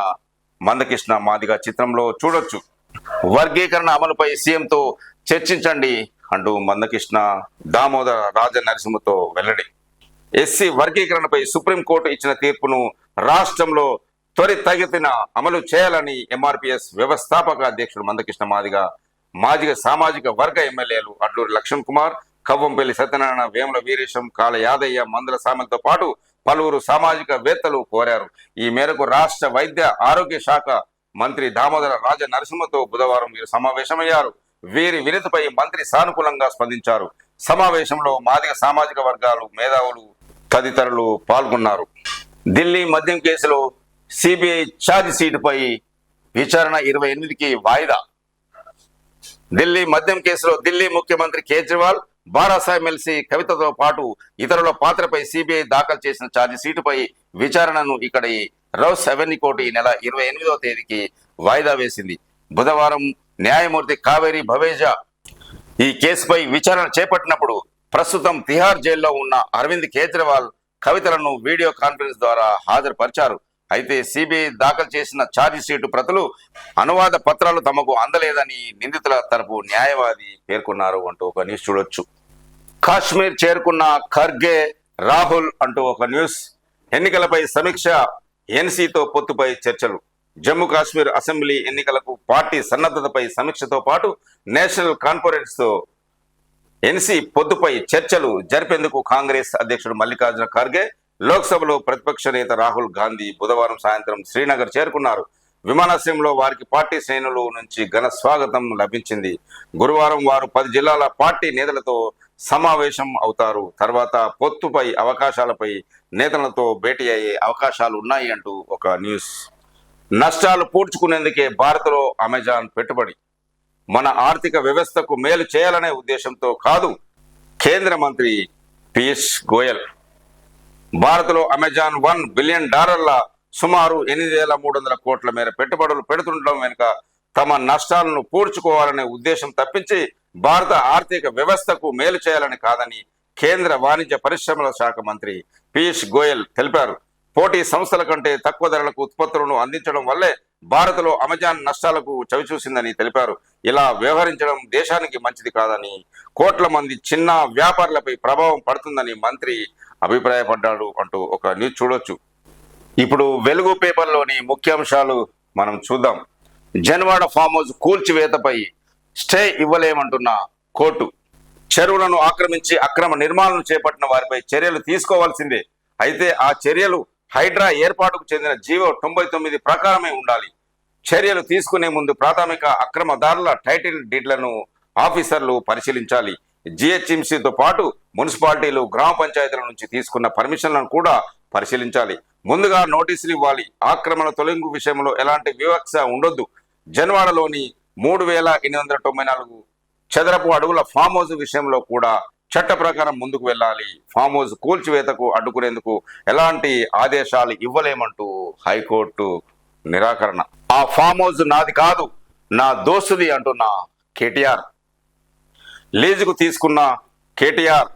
[SPEAKER 1] మందకృష్ణ మాదిగ చిత్రంలో చూడొచ్చు. వర్గీకరణ అమలుపై సీఎంతో చర్చించండి అంటూ మందకృష్ణ దామోదర రాజ నరసింహతో వెల్లడి. ఎస్సీ వర్గీకరణపై సుప్రీంకోర్టు ఇచ్చిన తీర్పును రాష్ట్రంలో త్వరితగతిన అమలు చేయాలని ఎంఆర్పీఎస్ వ్యవస్థాపక అధ్యక్షుడు మందకృష్ణ మాదిగ సామాజిక వర్గ ఎమ్మెల్యేలు అడ్లూరి లక్ష్మణ్ కుమార్, కవ్వంపల్లి సత్యనారాయణ, వేముల వీరేశం, కాళ యాదయ్య, మందుల సామెలతో పాటు పలువురు సామాజిక వేత్తలు కోరారు. ఈ మేరకు రాష్ట్ర వైద్య ఆరోగ్య శాఖ మంత్రి దామోదర రాజ నరసింహతో బుధవారం వీరు సమావేశమయ్యారు. వీరి వినతిపై మంత్రి సానుకూలంగా స్పందించారు. సమావేశంలో మాదిగ సామాజిక వర్గాలు, మేధావులు తదితరులు పాల్గొన్నారు. ఢిల్లీ మద్యం కేసులో సిబిఐ ఛార్జ్ షీటుపై విచారణ 28కి వాయిదా. ఢిల్లీ మద్యం కేసులో ఢిల్లీ ముఖ్యమంత్రి కేజ్రీవాల్, బారాసా ఎమ్మెల్సీ కవితతో పాటు ఇతరుల పాత్రపై సిబిఐ దాఖలు చేసిన ఛార్జ్ షీటుపై విచారణను ఇక్కడి రౌస్ అవెన్యూ కోర్టు ఈ నెల 28వ తేదీకి వాయిదా వేసింది. బుధవారం న్యాయమూర్తి కావేరి భవేజా ఈ కేసుపై విచారణ చేపట్టినప్పుడు ప్రస్తుతం తిహార్ జైల్లో ఉన్న అరవింద్ కేజ్రీవాల్ కవితలను వీడియో కాన్ఫరెన్స్ ద్వారా హాజరుపరిచారు. అయితే సిబిఐ దాఖలు చేసిన ఛార్జ్ షీటు ప్రతులు, అనువాద పత్రాలు తమకు అందలేదని నిందితుల తరపు న్యాయవాది పేర్కొన్నారు అంటూ ఒక న్యూస్ చూడొచ్చు. కాశ్మీర్ చేరుకున్న ఖర్గే, రాహుల్ అంటూ ఒక న్యూస్. ఎన్నికలపై సమీక్ష, ఎన్సీతో పొత్తుపై చర్చలు. జమ్మూ కాశ్మీర్ అసెంబ్లీ ఎన్నికలకు పార్టీ సన్నద్ధతపై సమీక్షతో పాటు నేషనల్ కాన్ఫరెన్స్ తో ఎన్సీ పొత్తుపై చర్చలు జరిపేందుకు కాంగ్రెస్ అధ్యక్షుడు మల్లికార్జున ఖర్గే, లోక్సభలో ప్రతిపక్ష నేత రాహుల్ గాంధీ బుధవారం సాయంత్రం శ్రీనగర్ చేరుకున్నారు. విమానాశ్రయంలో వారికి పార్టీ శ్రేణుల నుంచి ఘన స్వాగతం లభించింది. గురువారం వారు 10 జిల్లాల పార్టీ నేతలతో సమావేశం అవుతారు. తర్వాత పొత్తుపై అవకాశాలపై నేతలతో భేటీ అయ్యే అవకాశాలు ఉన్నాయి అంటూ ఒక న్యూస్. నష్టాలు పూడ్చుకునేందుకే భారత్లో అమెజాన్ పెట్టుబడి. మన ఆర్థిక వ్యవస్థకు మేలు చేయాలనే ఉద్దేశంతో కాదు. కేంద్ర మంత్రి పీయూష్ గోయల్ భారత్లో అమెజాన్ $1 బిలియన్ సుమారు 8,300 కోట్ల మేర పెట్టుబడులు పెడుతుండడం వెనుక తమ నష్టాలను పూడ్చుకోవాలనే ఉద్దేశం తప్పించి భారత ఆర్థిక వ్యవస్థకు మేలు చేయాలని కాదని కేంద్ర వాణిజ్య పరిశ్రమల శాఖ మంత్రి పీయూష్ గోయల్ తెలిపారు. పోటీ సంస్థల కంటే తక్కువ ధరలకు ఉత్పత్తులను అందించడం వల్లే భారత్లో అమెజాన్ నష్టాలకు చవిచూసిందని తెలిపారు. ఇలా వ్యవహరించడం దేశానికి మంచిది కాదని, కోట్ల మంది చిన్న వ్యాపారులపై ప్రభావం పడుతుందని మంత్రి అభిప్రాయపడ్డాడు అంటూ ఒక న్యూస్ చూడొచ్చు. ఇప్పుడు వెలుగు పేపర్లోని ముఖ్యాంశాలు మనం చూద్దాం. జన్వాడ ఫామ్ హౌస్ కూల్చివేతపై స్టే ఇవ్వలేమంటున్న కోర్టు. చెరువులను ఆక్రమించి అక్రమ నిర్మాణాలను చేపట్టిన వారిపై చర్యలు తీసుకోవాల్సిందే. అయితే ఆ చర్యలు హైడ్రా ఏర్పాటుకు చెందిన జీవో 99 ప్రకారమే ఉండాలి. చర్యలు తీసుకునే ముందు ప్రాథమిక అక్రమదారుల టైటిల్ డీడ్లను ఆఫీసర్లు పరిశీలించాలి. జిహెచ్ఎంసీతో పాటు మున్సిపాలిటీలు, గ్రామ పంచాయతీల నుంచి తీసుకున్న పర్మిషన్లను కూడా పరిశీలించాలి. ముందుగా నోటీసులు ఇవ్వాలి. ఆక్రమణ తొలగింపు విషయంలో ఎలాంటి వివక్ష ఉండొద్దు. జన్వాడలోని 3,894 చదరపు అడుగుల ఫామ్ హౌస్ విషయంలో కూడా చట్ట ప్రకారం ముందుకు వెళ్ళాలి. ఫామ్ హౌస్ కూల్చివేతకు అడ్డుకునేందుకు ఎలాంటి ఆదేశాలు ఇవ్వలేమంటూ హైకోర్టు నిరాకరణ. ఆ ఫామ్ హౌస్ నాది కాదు, నా దోస్తుది అంటున్న కేటీఆర్. లీజుకు తీసుకున్న కేటీఆర్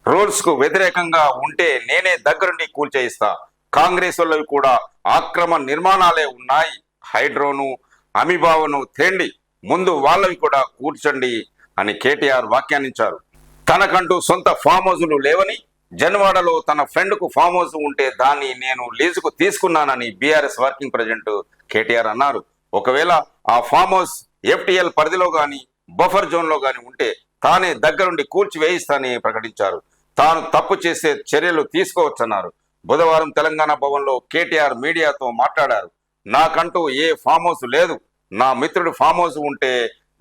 [SPEAKER 1] రూల్స్ కు వ్యతిరేకంగా ఉంటే నేనే దగ్గరుండి కూల్చేయిస్తా. కాంగ్రెస్ వాళ్ళవి కూడా ఆక్రమ నిర్మాణాలే ఉన్నాయి. హైడ్రోను, అమీబావును తేండి, ముందు వాళ్ళవి కూడా కూర్చండి అని కేటీఆర్ వ్యాఖ్యానించారు. తనకంటూ సొంత ఫామ్ హౌస్లు లేవని, జన్వాడలో తన ఫ్రెండ్ కు ఫామ్ హౌస్ ఉంటే దాన్ని నేను లీజుకు తీసుకున్నానని బీఆర్ఎస్ వర్కింగ్ ప్రెసిడెంట్ కేటీఆర్ అన్నారు. ఒకవేళ ఆ ఫామ్ హౌస్ ఎఫ్టీఎల్ పరిధిలో గాని బఫర్ జోన్ లో గాని ఉంటే తానే దగ్గరుండి కూల్చివేయిస్తానని ప్రకటించారు. తాను తప్పు చేసే చర్యలు తీసుకోవచ్చన్నారు. బుధవారం తెలంగాణ భవన్ లో కేటీఆర్ మీడియాతో మాట్లాడారు. నాకంటూ ఏ ఫామ్ హౌస్ లేదు. నా మిత్రుడు ఫామ్ హౌస్ ఉంటే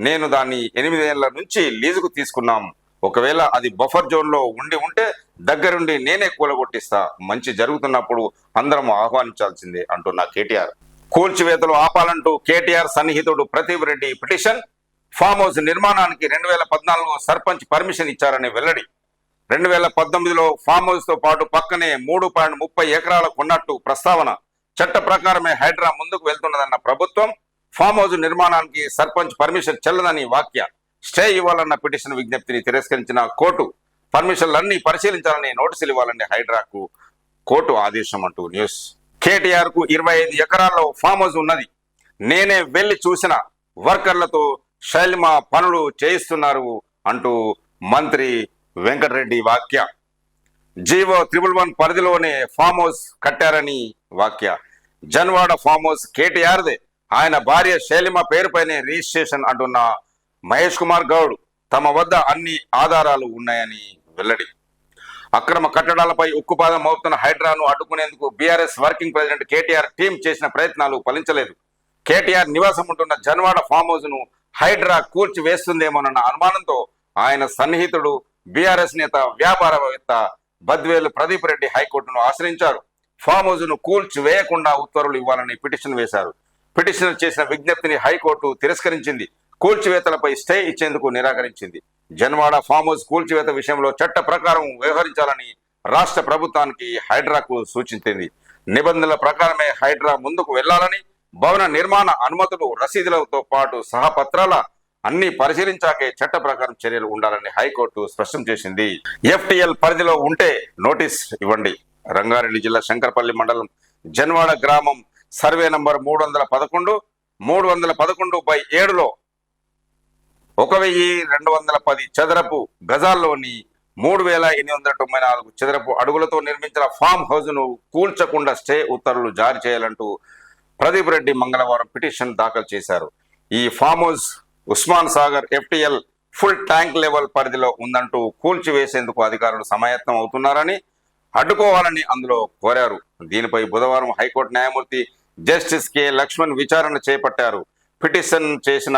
[SPEAKER 1] నేను దాన్ని 8 ఏళ్ల నుంచి లీజుకు తీసుకున్నాం. ఒకవేళ అది బఫర్ జోన్ లో ఉంటే దగ్గరుండి నేనే కూలగొట్టిస్తా, మంచి జరుగుతున్నప్పుడు అందరం ఆహ్వానించాల్సిందే అంటున్న కేటీఆర్. కూల్చివేతలు ఆపాలంటూ కేటీఆర్ సన్నిహితుడు Pradeep Reddy petition. Farm house నిర్మాణానికి 2014 సర్పంచ్ పర్మిషన్ ఇచ్చారని వెల్లడి. 2019లో ఫామ్ హౌస్ తో పాటు పక్కనే 3.30 ఎకరాలకు ఉన్నట్టు ప్రస్తావన. చట్ట ప్రకారమే హైడ్రా ముందుకు వెళ్తున్నదన్న ప్రభుత్వం. ఫామ్ హౌస్ నిర్మాణానికి సర్పంచ్ పర్మిషన్ చెల్లదని వ్యాఖ్య. స్టే ఇవ్వాలన్న పిటిషన్ విజ్ఞప్తిని తిరస్కరించిన కోర్టు. పర్మిషన్లన్నీ పరిశీలించాలని నోటీసులు ఇవ్వాలని హైడ్రాకు కోర్టు ఆదేశం అంటూ న్యూస్. కేటీఆర్ కు 25 ఎకరాల్లో ఫామ్ హౌస్ ఉన్నది. నేనే వెళ్లి చూసిన, వర్కర్లతో శైలిమ పనులు చేయిస్తున్నారు అంటూ మంత్రి వెంకటరెడ్డి వ్యాఖ్య. జీవో 111 పరిధిలోనే ఫామ్ హౌస్ కట్టారని వ్యాఖ్య. జన్వాడ ఫామ్ హౌస్ కేటీఆర్దే, ఆయన భార్య శైలిమ పేరుపైనే రిజిస్ట్రేషన్ అంటున్న మహేష్ కుమార్ గౌడ్. తమ వద్ద అన్ని ఆధారాలు ఉన్నాయని వెల్లడి. అక్రమ కట్టడాలపై ఉక్కుపాదం మోపుతున్న హైడ్రాను అడ్డుకునేందుకు BRS working president KTR team చేసిన ప్రయత్నాలు ఫలించలేదు. కేటీఆర్ నివాసం ఉంటున్న జన్వాడ ఫామ్ హౌస్ ను హైడ్రా కూల్చి వేస్తుందేమోనన్న అనుమానంతో ఆయన సన్నిహితుడు బీఆర్ఎస్ నేత వ్యాపారవేత్త బద్వేలు ప్రదీప్ రెడ్డి హైకోర్టును ఆశ్రయించారు. ఫామ్ హౌస్ ను కూల్చి వేయకుండా ఉత్తర్వులు ఇవ్వాలని పిటిషన్ వేశారు. పిటిషనర్ చేసిన విజ్ఞప్తిని హైకోర్టు తిరస్కరించింది. కూల్చివేతలపై స్టే ఇచ్చేందుకు నిరాకరించింది. జన్వాడ ఫామ్ హౌస్ కూల్చివేత విషయంలో చట్ట ప్రకారం వ్యవహరించాలని రాష్ట్ర ప్రభుత్వానికి హైడ్రాకు సూచించింది. నిబంధనల ప్రకారమే హైడ్రా ముందుకు వెళ్లాలని, భవన నిర్మాణ అనుమతులు, రసీదులతో పాటు సహపత్రాల అన్ని పరిశీలించాకే చట్ట ప్రకారం చర్యలు ఉండాలని హైకోర్టు స్పష్టం చేసింది. ఎఫ్టీఎల్ పరిధిలో ఉంటే నోటీస్ ఇవ్వండి. రంగారెడ్డి జిల్లా శంకరపల్లి మండలం జన్వాడ గ్రామం సర్వే నంబర్ 311 311/7లో 1210 చదరపు గజాల్లోని 3894 చదరపు అడుగులతో నిర్మించిన ఫామ్ హౌస్ ను కూల్చకుండా స్టే ఉత్తర్వులు జారీ చేయాలంటూ ప్రదీప్ రెడ్డి మంగళవారం పిటిషన్ దాఖలు చేశారు. ఈ farm house Osman Sagar FTL full tank level పరిధిలో ఉందంటూ కూల్చివేసేందుకు అధికారులు సమాయత్తం అవుతున్నారని, అడ్డుకోవాలని అందులో కోరారు. దీనిపై బుధవారం హైకోర్టు న్యాయమూర్తి జస్టిస్ కె లక్ష్మణ్ విచారణ చేపట్టారు. పిటిషన్ చేసిన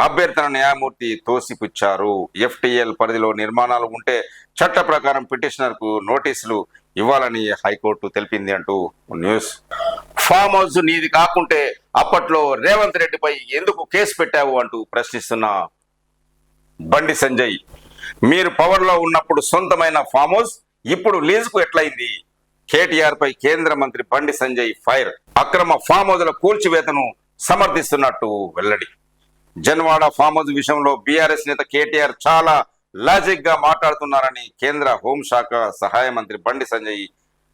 [SPEAKER 1] అభ్యర్థన న్యాయమూర్తి తోసిపుచ్చారు. ఎఫ్టీఎల్ పరిధిలో నిర్మాణాలు ఉంటే చట్ట ప్రకారం పిటిషనర్ కు నోటీసులు ఇవ్వాలని హైకోర్టు తెలిపింది అంటూ న్యూస్. ఫామ్ హౌస్ నీది కాకుంటే అప్పట్లో రేవంత్ రెడ్డిపై ఎందుకు కేసు పెట్టావు అంటూ ప్రశ్నిస్తున్న బండి సంజయ్. మీరు పవర్ లో ఉన్నప్పుడు సొంతమైన ఫామ్ హౌస్ ఇప్పుడు లీజుకు ఎట్లయింది? కేటీఆర్ పై కేంద్ర మంత్రి బండి సంజయ్ ఫైర్. అక్రమ ఫామ్ హౌస్ల కూల్చివేతను సమర్థిస్తున్నట్టు వెల్లడి. జన్వాడ ఫామ్ హౌస్ విషయంలో బీఆర్ఎస్ నేత కేటీఆర్ చాలా లాజిక్ గా మాట్లాడుతున్నారని కేంద్ర హోంశాఖ సహాయ మంత్రి బండి సంజయ్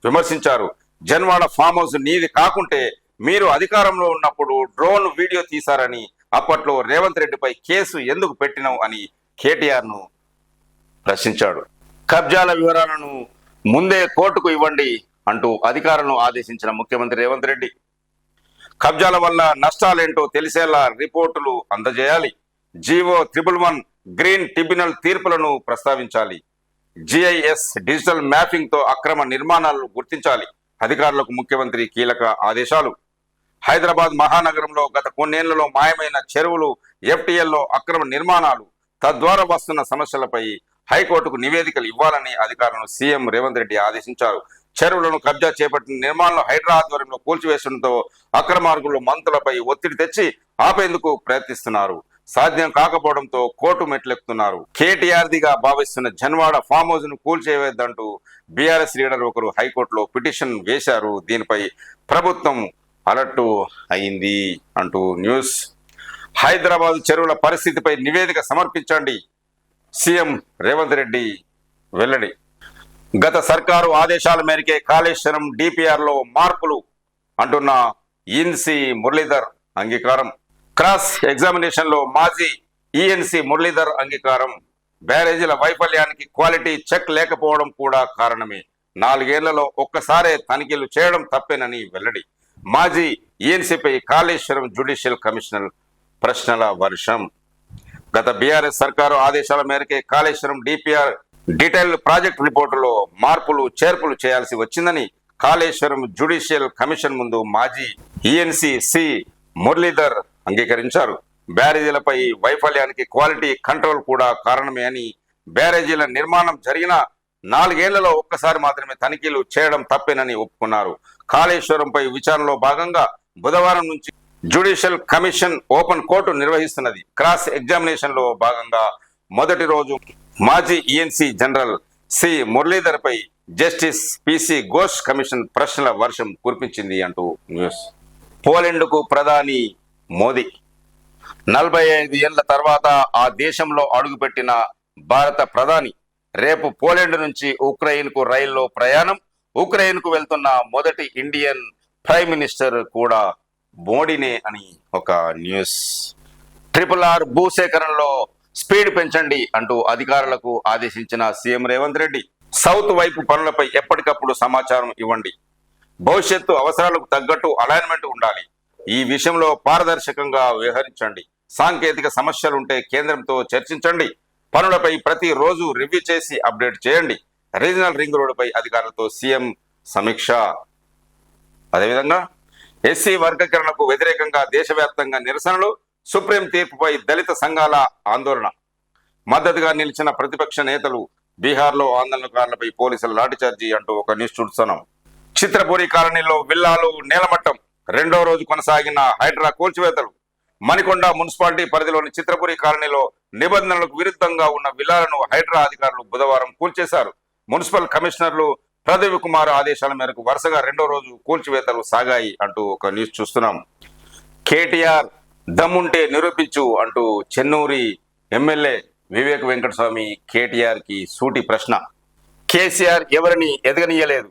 [SPEAKER 1] విమర్శించారు. జన్వాడ ఫామ్ హౌస్ నీది కాకుంటే మీరు అధికారంలో ఉన్నప్పుడు డ్రోన్ వీడియో తీశారని, అప్పట్లో రేవంత్ రెడ్డిపై కేసు ఎందుకు పెట్టినావు అని కేటీఆర్ ను ప్రశ్నించాడు. కబ్జాల వివరాలను ముందే కోర్టుకు ఇవ్వండి అంటూ అధికారులను ఆదేశించిన ముఖ్యమంత్రి రేవంత్ రెడ్డి. కబ్జాల వల్ల నష్టాలేంటో తెలిసేలా రిపోర్టులు అందజేయాలి. జీవో 111 గ్రీన్ ట్రిబ్యునల్ తీర్పులను ప్రస్తావించాలి. జిఐఎస్ డిజిటల్ మ్యాపింగ్ తో అక్రమ నిర్మాణాలను గుర్తించాలి. అధికారులకు ముఖ్యమంత్రి కీలక ఆదేశాలు. హైదరాబాద్ మహానగరంలో గత కొన్నేళ్లలో మాయమైన చెరువులు, ఎఫ్టీఎల్లో అక్రమ నిర్మాణాలు, తద్వారా వస్తున్న సమస్యలపై హైకోర్టుకు నివేదికలు ఇవ్వాలని అధికారులను సీఎం రేవంత్ రెడ్డి ఆదేశించారు. చెరువులను కబ్జా చేపట్టిన నిర్మాణాలు హైడ్రా ఆధ్వర్యంలో కూల్చివేసడంతో అక్రమార్గులు మంత్రులపై ఒత్తిడి తెచ్చి ఆపేందుకు ప్రయత్నిస్తున్నారు. సాధ్యం కాకపోవడంతో కోర్టు మెట్లెక్కుతున్నారు. కేటీఆర్దిగా భావిస్తున్న జన్వాడ ఫామ్ హౌస్ ను కూల్చేయవద్దంటూ బీఆర్ఎస్ లీడర్ ఒకరు హైకోర్టులో పిటిషన్ వేశారు. దీనిపై ప్రభుత్వం అలర్టు అయింది అంటూ న్యూస్. హైదరాబాద్ చెరువుల పరిస్థితిపై నివేదిక సమర్పించండి, సీఎం రేవంత్ రెడ్డి వెల్లడి. గత సర్కారు ఆదేశాల మేరకే కాళేశ్వరం డిపిఆర్ లో మార్పులు అంటున్న ఈఎన్సీ మురళీధర్ అంగీకారం. క్రాస్ ఎగ్జామినేషన్ లో మాజీ ఈఎన్సీ మురళీధర్ అంగీకారం. బ్యారేజీల వైఫల్యానికి క్వాలిటీ చెక్ లేకపోవడం కూడా కారణమే. 4 ఏళ్లలో ఒక్కసారే తనిఖీలు చేయడం తప్పేనని వెల్లడి. మాజీ ఈఎన్సీపై కాళేశ్వరం జ్యుడిషియల్ కమిషనర్ ప్రశ్నల వర్షం. గత బీఆర్ఎస్ సర్కారు ఆదేశాల మేరకే కాళేశ్వరం డిపిఆర్ డీటెయిల్డ్ ప్రాజెక్ట్ రిపోర్టులో మార్పులు చేర్పులు చేయాల్సి వచ్చిందని కాళేశ్వరం జ్యుడిషియల్ కమిషన్ ముందు మాజీ ఈఎన్సీ సి మురళీధర్ అంగీకరించారు. బ్యారేజీలపై వైఫల్యానికి క్వాలిటీ కంట్రోల్ కూడా కారణమే అని బ్యారేజీల నిర్మాణం జరిగిన 4 ఏళ్లలో ఒక్కసారి మాత్రమే తనిఖీలు చేయడం తప్పేనని ఒప్పుకున్నారు. కాళేశ్వరంపై విచారణలో భాగంగా బుధవారం నుంచి జ్యుడిషియల్ కమిషన్ ఓపెన్ కోర్టు నిర్వహిస్తున్నది. క్రాస్ ఎగ్జామినేషన్ లో భాగంగా మొదటి రోజు మాజీ ఈఎన్సీ జనరల్ సి మురళీధర్ పై జస్టిస్ పిసి ఘోష్ కమిషన్ ప్రశ్నల వర్షం కురిపించింది అంటూ న్యూస్. పోలెండ్కు ప్రధాని మోదీ 45 ఏళ్ల తర్వాత ఆ దేశంలో అడుగుపెట్టిన భారత ప్రధాని రేపు పోలెండ్ నుంచి ఉక్రెయిన్కు రైల్లో ప్రయాణం. ఉక్రెయిన్కు వెళ్తున్న మొదటి ఇండియన్ ప్రైమ్ మినిస్టర్ కూడా మోడీనే అని ఒక న్యూస్. RRR భూసేకరణలో స్పీడ్ పెంచండి అంటూ అధికారులకు ఆదేశించిన సీఎం రేవంత్ రెడ్డి. సౌత్ వైపు పనులపై ఎప్పటికప్పుడు సమాచారం ఇవ్వండి. భవిష్యత్తు అవసరాలకు తగ్గట్టు అలైన్మెంట్ ఉండాలి. ఈ విషయంలో పారదర్శకంగా వ్యవహరించండి. సాంకేతిక సమస్యలుంటే కేంద్రంతో చర్చించండి. పనులపై ప్రతి రోజు రివ్యూ చేసి అప్డేట్ చేయండి. రీజనల్ రింగ్ రోడ్డుపై అధికారులతో సీఎం సమీక్ష. అదేవిధంగా ఎస్సీ వర్గీకరణకు వ్యతిరేకంగా దేశవ్యాప్తంగా నిరసనలు. సుప్రీం తీర్పుపై దళిత సంఘాల ఆందోళన. మద్దతుగా నిలిచిన ప్రతిపక్ష నేతలు. బీహార్లో ఆందోళనకారులపై పోలీసుల లాఠీచార్జీ అంటూ ఒక న్యూస్ చూస్తున్నాం. చిత్రపూరి కాలనీలో విల్లాలు నేలమట్టం. 2వ రోజు కొనసాగిన హైడ్రా కూల్చివేతలు. మణికొండ మున్సిపాలిటీ పరిధిలోని చిత్రపురి కాలనీలో నిబంధనలకు విరుద్ధంగా ఉన్న విల్లాలను హైడ్రా అధికారులు బుధవారం కూల్చేశారు. మున్సిపల్ కమిషనర్లు ప్రదీప్ కుమార్ ఆదేశాల మేరకు వరుసగా 2వ రోజు కూల్చివేతలు సాగాయి అంటూ ఒక న్యూస్ చూస్తున్నాం. కేటీఆర్ దమ్ముంటే నిరూపించు అంటూ చెన్నూరి ఎమ్మెల్యే వివేక్ వెంకటస్వామి కేటీఆర్ కి సూటి ప్రశ్న. కేసీఆర్ ఎవరిని ఎదగనీయలేదు.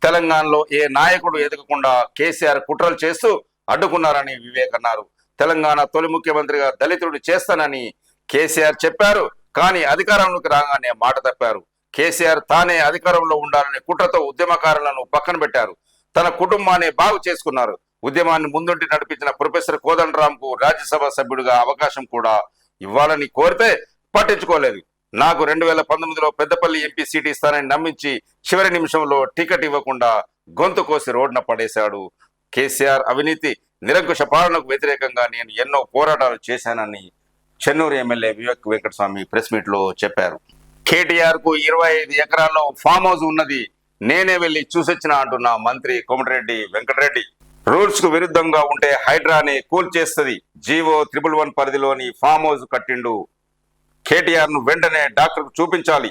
[SPEAKER 1] తెలంగాణలో ఏ నాయకుడు ఎదగకుండా కేసీఆర్ కుట్రలు చేస్తూ అడ్డుకున్నారని వివేక్ అన్నారు. తెలంగాణ తొలి ముఖ్యమంత్రిగా దళితుడు చేస్తానని కేసీఆర్ చెప్పారు. కానీ అధికారంలోకి రాగానే మాట తప్పారు. కేసీఆర్ తానే అధికారంలో ఉండాలని కుట్రతో ఉద్యమకారులను పక్కన పెట్టారు. తన కుటుంబాన్ని బాగు చేసుకున్నారు. ఉద్యమాన్ని ముందుండి నడిపించిన ప్రొఫెసర్ కోదండరామ్ కు రాజ్యసభ సభ్యుడిగా అవకాశం కూడా ఇవ్వాలని కోరితే పట్టించుకోలేదు. నాకు 2019లో పెద్దపల్లి ఎంపీ సీట్ ఇస్తానని నమ్మించి చివరి నిమిషంలో టికెట్ ఇవ్వకుండా గొంతు కోసి రోడ్న పడేశాడు. కేసీఆర్ అవినీతి నిరంకుశ పాలనకు వ్యతిరేకంగా నేను ఎన్నో పోరాటాలు చేశానని Chennur MLA Vivek Venkataswamy press meet లో చెప్పారు. కేటీఆర్ కు 25 ఎకరాల్లో ఫామ్ హౌస్ ఉన్నది, నేనే వెళ్లి చూసొచ్చిన అంటున్న మంత్రి కోమటిరెడ్డి వెంకటరెడ్డి. రూల్స్ కు విరుద్ధంగా ఉంటే హైడ్రాని కూల్చేస్తుంది. జీవో 111 పరిధిలోని ఫామ్ హౌస్ కట్టిండు. కేటీఆర్ ను వెంటనే డాక్టర్కు చూపించాలి.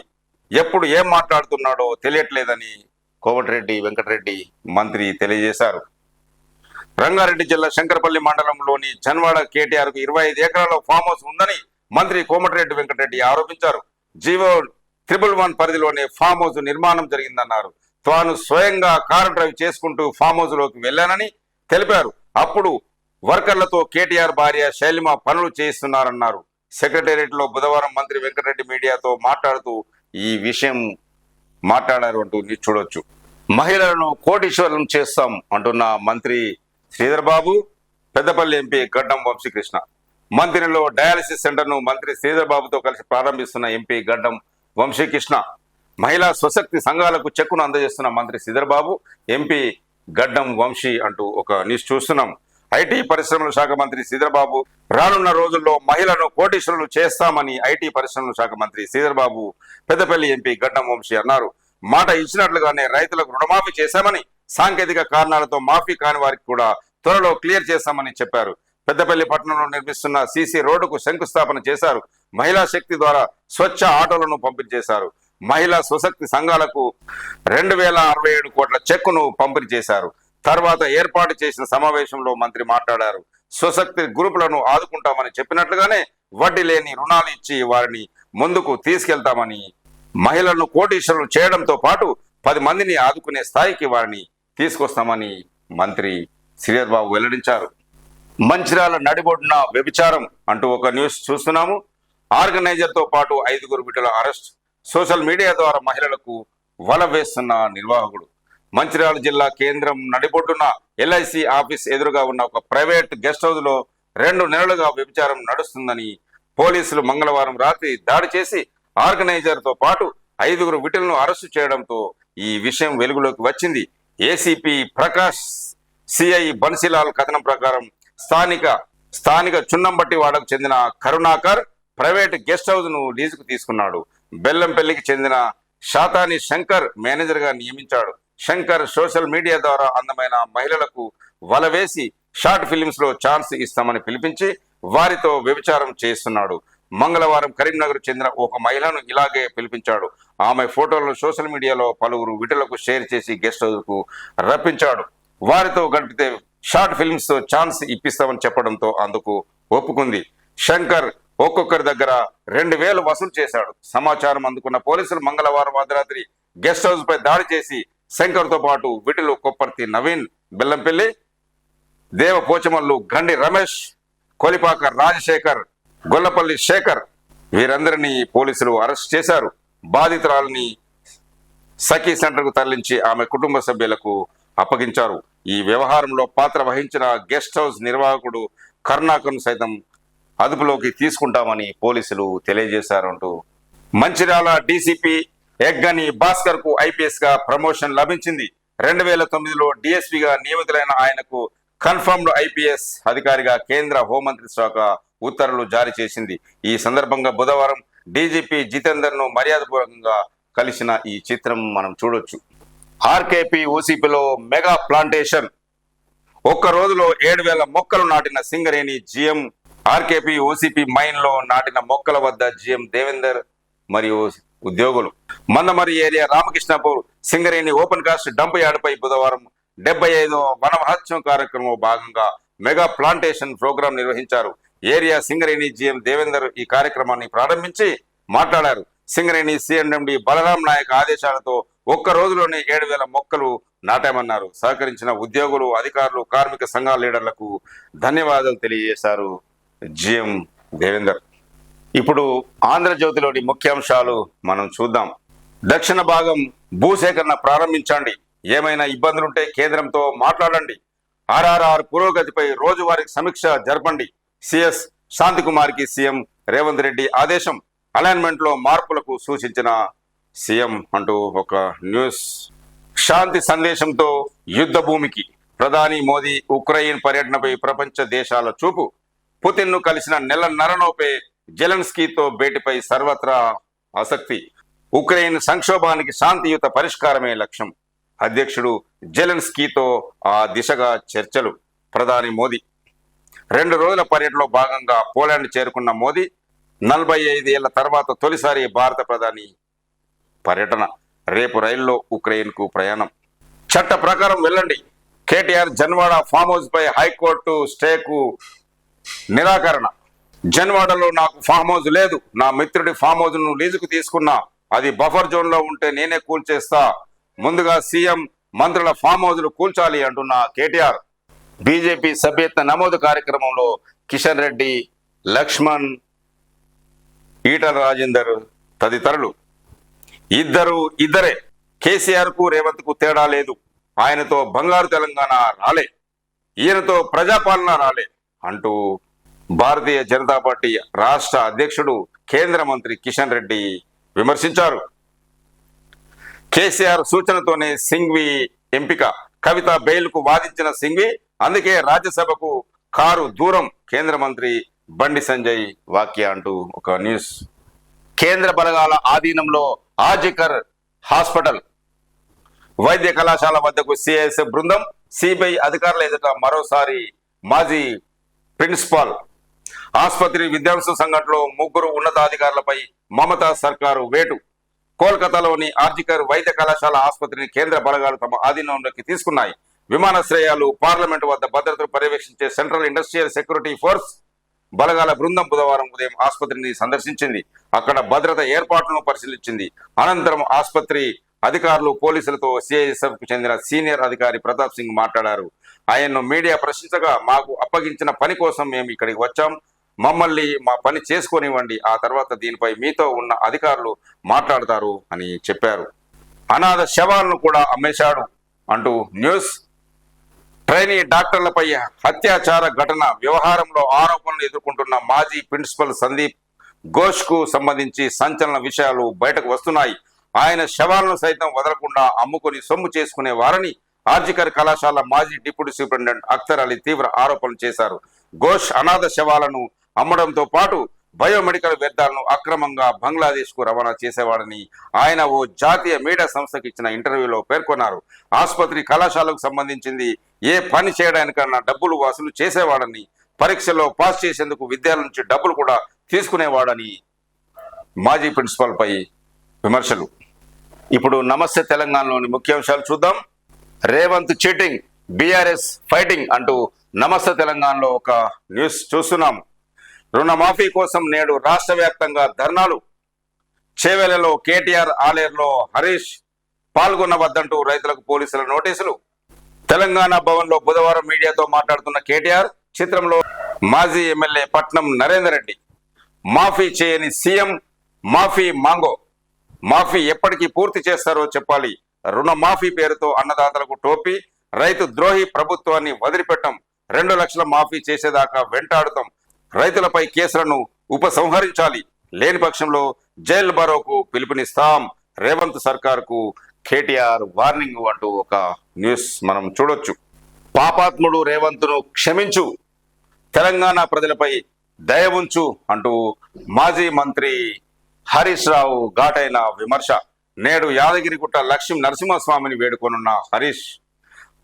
[SPEAKER 1] ఎప్పుడు ఏం మాట్లాడుతున్నాడో తెలియట్లేదని కోమటిరెడ్డి వెంకటరెడ్డి మంత్రి తెలియజేశారు. రంగారెడ్డి జిల్లా శంకరపల్లి మండలంలోని జన్వాడ కేటీఆర్ కు 25 ఎకరాల ఫామ్ హౌస్ ఉందని మంత్రి కోమటిరెడ్డి వెంకటరెడ్డి ఆరోపించారు. జీవో 111 పరిధిలోనే ఫామ్ హౌస్ నిర్మాణం జరిగిందన్నారు. తాను స్వయంగా కారు డ్రైవ్ చేసుకుంటూ ఫామ్ హౌస్ లోకి వెళ్లానని తెలిపారు. అప్పుడు వర్కర్లతో కేటీఆర్ భార్య శైలిమ పనులు చేయిస్తున్నారన్నారు. సెక్రటేరియట్ లో బుధవారం మంత్రి వెంకటరెడ్డి మీడియాతో మాట్లాడుతూ ఈ విషయం మాట్లాడారు అంటూ చూడొచ్చు. మహిళలను కోటీశ్వరులను చేస్తాం అంటున్న మంత్రి శ్రీధర్ బాబు, పెద్దపల్లి ఎంపీ గడ్డం వంశీకృష్ణ. మంత్రిలో డయాలసిస్ సెంటర్ ను మంత్రి శ్రీధర్ బాబుతో కలిసి ప్రారంభిస్తున్న ఎంపీ గడ్డం వంశీకృష్ణ. మహిళా స్వశక్తి సంఘాలకు చెక్కును అందజేస్తున్న మంత్రి శ్రీధర్ బాబు, ఎంపీ గడ్డం వంశీ అంటూ ఒక న్యూస్ చూస్తున్నాం. ఐటీ పరిశ్రమల శాఖ మంత్రి శ్రీధర్ బాబు రానున్న రోజుల్లో మహిళలను కోటీశ్వరులు చేస్తామని ఐటీ పరిశ్రమల శాఖ మంత్రి శ్రీధర్ బాబు పెద్దపల్లి ఎంపీ గడ్డం వంశీ అన్నారు. మాట ఇచ్చినట్లుగానే రైతులకు రుణమాఫీ చేశామని, సాంకేతిక కారణాలతో మాఫీ కాని వారికి కూడా త్వరలో క్లియర్ చేస్తామని చెప్పారు. పెద్దపల్లి పట్టణంలో నిర్మిస్తున్న సీసీ రోడ్డుకు శంకుస్థాపన చేశారు. మహిళా శక్తి ద్వారా స్వచ్ఛ ఆటోలను పంపిణీ చేశారు. మహిళా స్వశక్తి సంఘాలకు 2067 కోట్ల చెక్కును పంపిణీ చేశారు. తర్వాత ఏర్పాటు చేసిన సమావేశంలో మంత్రి మాట్లాడారు. స్వశక్తి గ్రూపులను ఆదుకుంటామని చెప్పినట్లుగానే వడ్డీ లేని రుణాలు ఇచ్చి వారిని ముందుకు తీసుకెళ్తామని, మహిళలను కోటీశ్వరులు చేయడంతో పాటు 10 మందిని ఆదుకునే స్థాయికి వారిని తీసుకొస్తామని మంత్రి శ్రీధర్ బాబు వెల్లడించారు. మంచిర్యాల నడిబొడ్డున వ్యభిచారం అంటూ ఒక న్యూస్ చూస్తున్నాము. ఆర్గనైజర్ తో పాటు 5 బిడ్డల అరెస్ట్. సోషల్ మీడియా ద్వారా మహిళలకు వల వేస్తున్న నిర్వాహకుడు. మంచిర్యాల జిల్లా కేంద్రం నడిబొడ్డున ఎల్ఐసి ఆఫీస్ ఎదురుగా ఉన్న ఒక ప్రైవేట్ గెస్ట్ హౌస్ లో 2 నెలలుగా వ్యభిచారం నడుస్తుందని పోలీసులు మంగళవారం రాత్రి దాడి చేసి ఆర్గనైజర్ తో పాటు 5 విటులను అరెస్టు చేయడంతో ఈ విషయం వెలుగులోకి వచ్చింది. ఏసీపీ ప్రకాష్, సిఐ బన్సీలాల్ కథనం ప్రకారం స్థానిక చున్నంబట్టి వాడకు చెందిన కరుణాకర్ ప్రైవేట్ గెస్ట్ హౌస్ ను లీజుకు తీసుకున్నాడు. బెల్లంపల్లికి చెందిన శాతాని శంకర్ మేనేజర్ గా నియమించాడు. శంకర్ సోషల్ మీడియా ద్వారా అందమైన మహిళలకు వల వేసి షార్ట్ ఫిలిమ్స్ లో ఛాన్స్ ఇస్తామని పిలిపించి వారితో వ్యభిచారం చేస్తున్నాడు. మంగళవారం కరీంనగర్ చెందిన ఒక మహిళను ఇలాగే పిలిపించాడు. ఆమె ఫోటోలను సోషల్ మీడియాలో పలువురు విటులకు షేర్ చేసి గెస్ట్ హౌస్ కు రప్పించాడు. వారితో గడిపితే షార్ట్ ఫిల్మ్స్ తో ఛాన్స్ ఇప్పిస్తామని చెప్పడంతో అందుకు ఒప్పుకుంది. శంకర్ ఒక్కొక్కరి దగ్గర 2,000 వసూలు చేశాడు. సమాచారం అందుకున్న పోలీసులు మంగళవారం అర్ధరాత్రి గెస్ట్ హౌస్ పై దాడి చేసి శంకర్ తో పాటు విటులు కొప్పర్తి నవీన్, బెల్లంపల్లి దేవ పోచమల్లు, గండి రమేష్, కొలిపాక రాజశేఖర్, గొల్లపల్లి శేఖర్ వీరందరినీ పోలీసులు అరెస్ట్ చేశారు. బాధితురాలని సఖీ సెంటర్ కు తరలించి ఆమె కుటుంబ సభ్యులకు అప్పగించారు. ఈ వ్యవహారంలో పాత్ర వహించిన గెస్ట్ హౌస్ నిర్వాహకుడు కరుణాకర్ను సైతం అదుపులోకి తీసుకుంటామని పోలీసులు తెలియజేశారంటూ మంచిర్యాల డీసీపీ ఎగ్గని భాస్కర్ కు ఐపీఎస్ గా ప్రమోషన్ లభించింది. 2009లో డిఎస్పీగా నియమితులైన ఆయనకు కన్ఫర్మ్డ్ ఐపీఎస్ అధికారిగా కేంద్ర హోంమంత్రి శాఖ ఉత్తర్వులు జారీ చేసింది. ఈ సందర్భంగా బుధవారం డీజీపీ జితేందర్ ను మర్యాదపూర్వకంగా కలిసిన ఈ చిత్రం మనం చూడొచ్చు. ఆర్కేపీ ఓసీపీలో మెగా ప్లాంటేషన్. ఒక్క రోజులో 7,000 మొక్కలు నాటిన Singareni GM. RKP OCP mine లో నాటిన మొక్కల వద్ద జీఎం దేవేందర్ మరియు ఉద్యోగులు. Mandamarri area Ramakrishnapur Singareni open cast dump yard పై బుధవారం 75వ వన మహోత్సవం కార్యక్రమంలో భాగంగా మెగా ప్లాంటేషన్ ప్రోగ్రాం నిర్వహించారు. ఏరియా సింగరేణి జీఎం దేవేందర్ ఈ కార్యక్రమాన్ని ప్రారంభించి మాట్లాడారు. సింగరేణి సిఎండి బలరాం నాయక్ ఆదేశాలతో ఒక్క రోజులోనే 7,000 మొక్కలు నాటామన్నారు. సహకరించిన ఉద్యోగులు, అధికారులు, కార్మిక సంఘాల లీడర్లకు ధన్యవాదాలు తెలియజేశారు జీఎం దేవేందర్. ఇప్పుడు ఆంధ్రజ్యోతిలోని ముఖ్యాంశాలు మనం చూద్దాం. దక్షిణ భాగం భూసేకరణ ప్రారంభించండి, ఏమైనా ఇబ్బందులుంటే కేంద్రంతో మాట్లాడండి. ఆర్ఆర్ఆర్ పురోగతిపై రోజువారీ సమీక్ష జరపండి. సిఎస్ శాంతికుమార్కి సీఎం రేవంత్ రెడ్డి ఆదేశం. అలైన్మెంట్ లో మార్పులకు సూచించిన సీఎం అంటూ ఒక న్యూస్. శాంతి సందేశంతో యుద్ధ భూమికి ప్రధాని మోదీ ఉక్రెయిన్ పర్యటనపై ప్రపంచ దేశాల చూపు. పుతిన్ ను కలిసిన నెలన్నరలోపే జెలెన్స్కీతో భేటీపై సర్వత్రా ఆసక్తి. ఉక్రెయిన్ సంక్షోభానికి శాంతియుత పరిష్కారమే లక్ష్యం. అధ్యక్షుడు జెలెన్స్కీతో ఆ దిశగా చర్చలు. ప్రధాని మోదీ 2 రోజుల పర్యటనలో భాగంగా పోలాండ్ చేరుకున్న మోదీ 45 ఏళ్ల తర్వాత తొలిసారి భారత ప్రధాని పర్యటన. రేపు రైల్లో ఉక్రెయిన్ కు ప్రయాణం. చట్ట ప్రకారం వెళ్ళండి. కేటీఆర్ జన్వాడ ఫామ్ హౌస్ పై హైకోర్టు స్టేకు నిరాకరణ. జన్వాడలో నాకు ఫామ్ హౌస్ లేదు. నా మిత్రుడి ఫామ్ హౌస్ ను లీజుకు తీసుకున్నా. అది బఫర్ జోన్ లో ఉంటే నేనే కూల్చేస్తా. ముందుగా సీఎం మంత్రుల ఫామ్ హౌస్ లు కూల్చాలి అంటున్న కేటీఆర్. బీజేపీ సభ్యత్వ నమోదు కార్యక్రమంలో కిషన్ రెడ్డి, లక్ష్మణ్, ఈటల రాజేందర్ తదితరులు. ఇద్దరే. కేసీఆర్ కు రేవంత్ కు తేడా లేదు. ఆయనతో బంగారు తెలంగాణ రాలే, ఈయనతో ప్రజాపాలన రాలే అంటూ భారతీయ జనతా పార్టీ రాష్ట్ర అధ్యక్షుడు కేంద్ర మంత్రి కిషన్ రెడ్డి విమర్శించారు. కేసీఆర్ సూచనతోనే సింఘ్వి ఎంపిక. కవిత బెయిల్ కు వాదించిన సింఘ్వి, అందుకే రాజ్యసభకు కారు దూరం. కేంద్ర మంత్రి బండి సంజయ్ వాక్య అంటూ ఒక న్యూస్. కేంద్ర బలగాల ఆధీనంలో ఆర్జికర్ హాస్పిటల్. వైద్య కళాశాల వద్దకు సిఐఎస్ఎఫ్ బృందం. సిబిఐ అధికారుల ఎదుట మరోసారి మాజీ ప్రిన్సిపాల్. ఆసుపత్రి విధ్వంసం సంఘటనలో 3 ఉన్నతాధికారులపై మమతా సర్కారు వేటు. కోల్కతాలోని ఆర్జికర్ వైద్య కళాశాల ఆసుపత్రిని కేంద్ర బలగాలు తమ ఆధీనంలోకి తీసుకున్నాయి. విమానాశ్రయాలు, పార్లమెంటు వద్ద భద్రతను పర్యవేక్షించే సెంట్రల్ ఇండస్ట్రియల్ సెక్యూరిటీ ఫోర్స్ బలగాల బృందం బుధవారం ఉదయం ఆసుపత్రిని సందర్శించింది. అక్కడ భద్రత ఏర్పాట్లను పరిశీలించింది. అనంతరం ఆసుపత్రి అధికారులు, పోలీసులతో సిఐఎస్ఎఫ్ కు చెందిన సీనియర్ అధికారి ప్రతాప్ సింగ్ మాట్లాడారు. ఆయన్ను మీడియా ప్రశ్నించగా, మాకు అప్పగించిన పని కోసం మేము ఇక్కడికి వచ్చాం. మమ్మల్ని మా పని చేసుకోనివ్వండి. ఆ తర్వాత దీనిపై మీతో ఉన్న అధికారులు మాట్లాడతారు అని చెప్పారు. అనాథ శవాలను కూడా అమ్మేశాడు అంటూ న్యూస్. ట్రైనీ డాక్టర్లపై అత్యాచార ఘటన వ్యవహారంలో ఆరోపణలు ఎదుర్కొంటున్న మాజీ ప్రిన్సిపల్ సందీప్ ఘోష్ కు సంబంధించి సంచలన విషయాలు బయటకు వస్తున్నాయి. ఆయన శవాలను సైతం వదలకుండా అమ్ముకొని సొమ్ము చేసుకునే వారని ఆర్జికర్ కళాశాల మాజీ డిప్యూటీ సూపరింటెండెంట్ అఖ్తర్ అలీ తీవ్ర ఆరోపణలు చేశారు. ఘోష్ అనాథ శవాలను అమ్మడంతో పాటు బయోమెడికల్ వ్యర్థాలను అక్రమంగా బంగ్లాదేశ్కు రవాణా చేసేవాడని ఆయన ఓ జాతీయ మీడియా సంస్థకు ఇచ్చిన ఇంటర్వ్యూలో పేర్కొన్నారు. ఆసుపత్రి కళాశాలకు సంబంధించింది ఏ పని చేయడానికన్నా డబ్బులు వసూలు చేసేవాడని, పరీక్షల్లో పాస్ చేసేందుకు విద్యార్థుల నుంచి డబ్బులు కూడా తీసుకునేవాడని మాజీ ప్రిన్సిపాల్ పై విమర్శలు. ఇప్పుడు నమస్తే తెలంగాణలోని ముఖ్యాంశాలు చూద్దాం. రేవంత్ చీటింగ్, బీఆర్ఎస్ ఫైటింగ్ అంటూ నమస్తే తెలంగాణలో ఒక న్యూస్ చూస్తున్నాం. రుణమాఫీ కోసం నేడు రాష్ట్ర వ్యాప్తంగా ధర్నాలు. చేవెలలో కేటీఆర్, ఆలేరులో హరీష్ పాల్గొనవద్దంటూ రైతులకు పోలీసుల నోటీసులు. తెలంగాణ భవన్ లో బుధవారం మీడియాతో మాట్లాడుతున్న కేటీఆర్, చిత్రంలో మాజీ ఎమ్మెల్యే పట్నం నరేందర్ రెడ్డి. మాఫీ చేయని సీఎం, మాఫీ మాంగో. మాఫీ ఎప్పటికీ పూర్తి చేస్తారో చెప్పాలి. రుణమాఫీ పేరుతో అన్నదాతలకు టోపీ. రైతు ద్రోహి ప్రభుత్వాన్ని వదిలిపెట్టం. 2 లక్షల మాఫీ చేసేదాకా వెంటాడుతాం. రైతులపై కేసులను ఉపసంహరించాలి. లేని పక్షంలో జైలు బరోకు పిలుపునిస్తాం. రేవంత్ సర్కార్కు కేటీఆర్ వార్నింగ్ అంటూ ఒక న్యూస్ మనం చూడొచ్చు. పాపాత్ముడు రేవంత్ను క్షమించు, తెలంగాణ ప్రజలపై దయ ఉంచు అంటూ మాజీ మంత్రి హరీష్ రావు ఘాటైన విమర్శ. నేడు యాదగిరిగుట్ట లక్ష్మీ నరసింహస్వామిని వేడుకొనున్న హరీష్,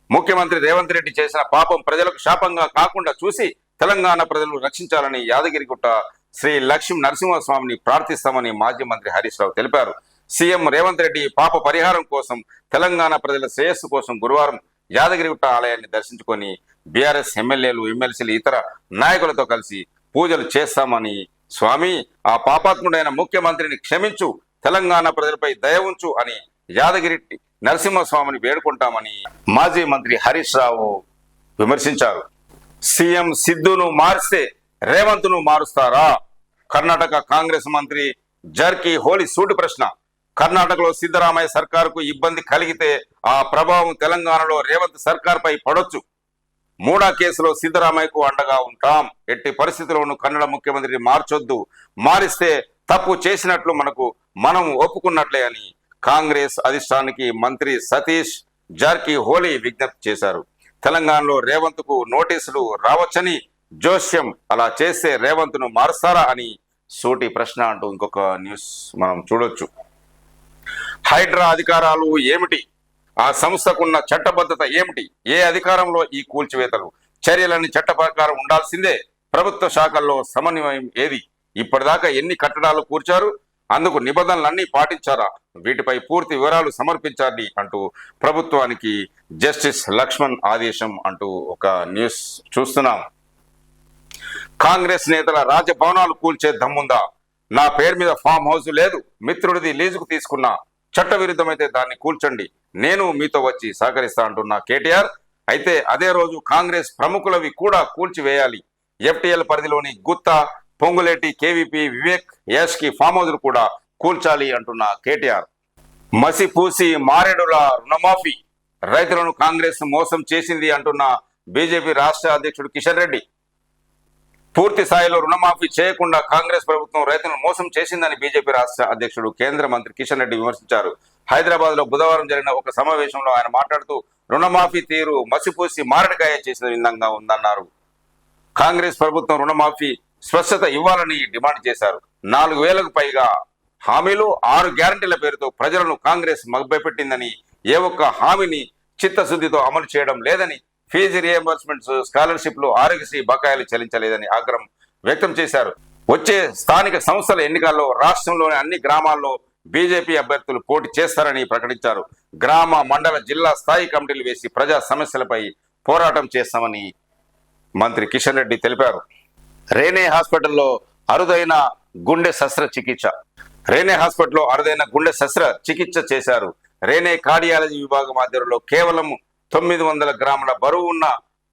[SPEAKER 1] ముఖ్యమంత్రి రేవంత్ రెడ్డి చేసిన పాపం ప్రజలకు శాపంగా కాకుండా చూసి తెలంగాణ ప్రజలను రక్షించాలని యాదగిరిగుట్ట శ్రీ లక్ష్మీ నరసింహస్వామిని ప్రార్థిస్తామని మాజీ మంత్రి హరీష్ రావు తెలిపారు. సీఎం రేవంత్ రెడ్డి పాప పరిహారం కోసం, తెలంగాణ ప్రజల శ్రేయస్సు కోసం గురువారం యాదగిరిగుట్ట ఆలయాన్ని దర్శించుకొని బీఆర్ఎస్ ఎమ్మెల్యేలు, ఎమ్మెల్సీలు, ఇతర నాయకులతో కలిసి పూజలు చేస్తామని, స్వామి ఆ పాపాత్ముడైన ముఖ్యమంత్రిని క్షమించు, తెలంగాణ ప్రజలపై దయ ఉంచు అని యాదగిరి నరసింహస్వామిని వేడుకుంటామని మాజీ మంత్రి హరీష్ రావు విమర్శించారు. సీఎం సిద్ధును మారిస్తే రేవంత్ను మారుస్తారా? కర్ణాటక కాంగ్రెస్ మంత్రి జర్కి హోలీ సూటి ప్రశ్న. కర్ణాటకలో సిద్ధరామయ్య సర్కారుకు ఇబ్బంది కలిగితే ఆ ప్రభావం తెలంగాణలో రేవంత్ సర్కార్ పై పడొచ్చు. మూడా కేసులో సిద్ధరామయ్యకు అండగా ఉంటాం. ఎట్టి పరిస్థితుల్లోనూ కన్నడ ముఖ్యమంత్రిని మార్చొద్దు. మారిస్తే తప్పు చేసినట్లు మనం ఒప్పుకున్నట్లే అని కాంగ్రెస్ అధిష్టానానికి మంత్రి సతీష్ జార్కి హోలీ విజ్ఞప్తి చేశారు. తెలంగాణలో రేవంత్ కు నోటీసులు రావచ్చని జోస్యం. అలా చేస్తే రేవంత్ ను మారుస్తారా అని సూటి ప్రశ్న అంటూ ఇంకొక న్యూస్ మనం చూడొచ్చు. హైడ్రా అధికారాలు ఏమిటి? ఆ సంస్థకున్న చట్టబద్ధత ఏమిటి? ఏ అధికారంలో ఈ కూల్చివేతలు? చర్యలన్నీ చట్ట ప్రకారం ఉండాల్సిందే. ప్రభుత్వ శాఖల్లో సమన్వయం ఏది? ఇప్పటిదాకా ఎన్ని కట్టడాలు కూర్చారు? అందుకు నిబంధనలన్నీ పాటించారా? వీటిపై పూర్తి వివరాలు సమర్పించాలి అంటూ ప్రభుత్వానికి జస్టిస్ లక్ష్మణ్ ఆదేశం అంటూ ఒక న్యూస్ చూస్తున్నాం. కాంగ్రెస్ నేతల రాజభవనాలు కూల్చే దమ్ముందా? నా పేరు మీద ఫామ్ హౌస్ లేదు, మిత్రుడిది లీజుకు తీసుకున్నా, చట్టవిరుద్ధమైతే దాన్ని కూల్చండి, నేను మీతో వచ్చి సహకరిస్తా అంటున్న కేటీఆర్. అయితే అదే రోజు కాంగ్రెస్ ప్రముఖులవి కూడా కూల్చివేయాలి. ఎఫ్టీఎల్ పరిధిలోని గుత్తా, పొంగులేటి, కేవీపీ, వివేక్, యష్ కి ఫామ్ హౌస్ కూడా కూల్చాలి అంటున్న కేటీఆర్. మసిపూసి మారేడుల రుణమాఫీ, రైతులను కాంగ్రెస్ మోసం చేసింది అంటున్న బీజేపీ రాష్ట్ర అధ్యక్షుడు కిషన్ రెడ్డి. పూర్తి స్థాయిలో రుణమాఫీ చేయకుండా కాంగ్రెస్ ప్రభుత్వం రైతులను మోసం చేసిందని బీజేపీ రాష్ట్ర అధ్యక్షుడు కేంద్ర మంత్రి కిషన్ రెడ్డి విమర్శించారు. హైదరాబాద్ లో బుధవారం జరిగిన ఒక సమావేశంలో ఆయన మాట్లాడుతూ రుణమాఫీ తీరు మసిపూసి మారడికాయ చేసిన విధంగా ఉందన్నారు. కాంగ్రెస్ ప్రభుత్వం రుణమాఫీ స్పష్టత ఇవ్వాలని డిమాండ్ చేశారు. 4,000కు పైగా హామీలు, 6 గ్యారంటీల పేరుతో ప్రజలను కాంగ్రెస్ మభ్యపెట్టిందని, ఏ ఒక్క హామీని చిత్తశుద్ధితో అమలు చేయడం లేదని, ఫీజు రియంబర్స్మెంట్స్, స్కాలర్షిప్లు, ఆరోగ్యశ్రీ బకాయిలు చెల్లించలేదని ఆగ్రహం వ్యక్తం చేశారు. వచ్చే స్థానిక సంస్థల ఎన్నికల్లో రాష్ట్రంలోని అన్ని గ్రామాల్లో బీజేపీ అభ్యర్థులు పోటీ చేస్తారని ప్రకటించారు. గ్రామ, మండల, జిల్లా స్థాయి కమిటీలు వేసి ప్రజా సమస్యలపై పోరాటం చేస్తామని మంత్రి కిషన్ రెడ్డి తెలిపారు. రేనే హాస్పిటల్లో అరుదైన గుండె శస్త్రచికిత్స. రేనే హాస్పిటల్లో అరుదైన గుండె శస్త్రచికిత్స చేశారు. రేనే కార్డియాలజీ విభాగం ఆధ్వర్యంలో కేవలం 900 గ్రాముల బరువు ఉన్న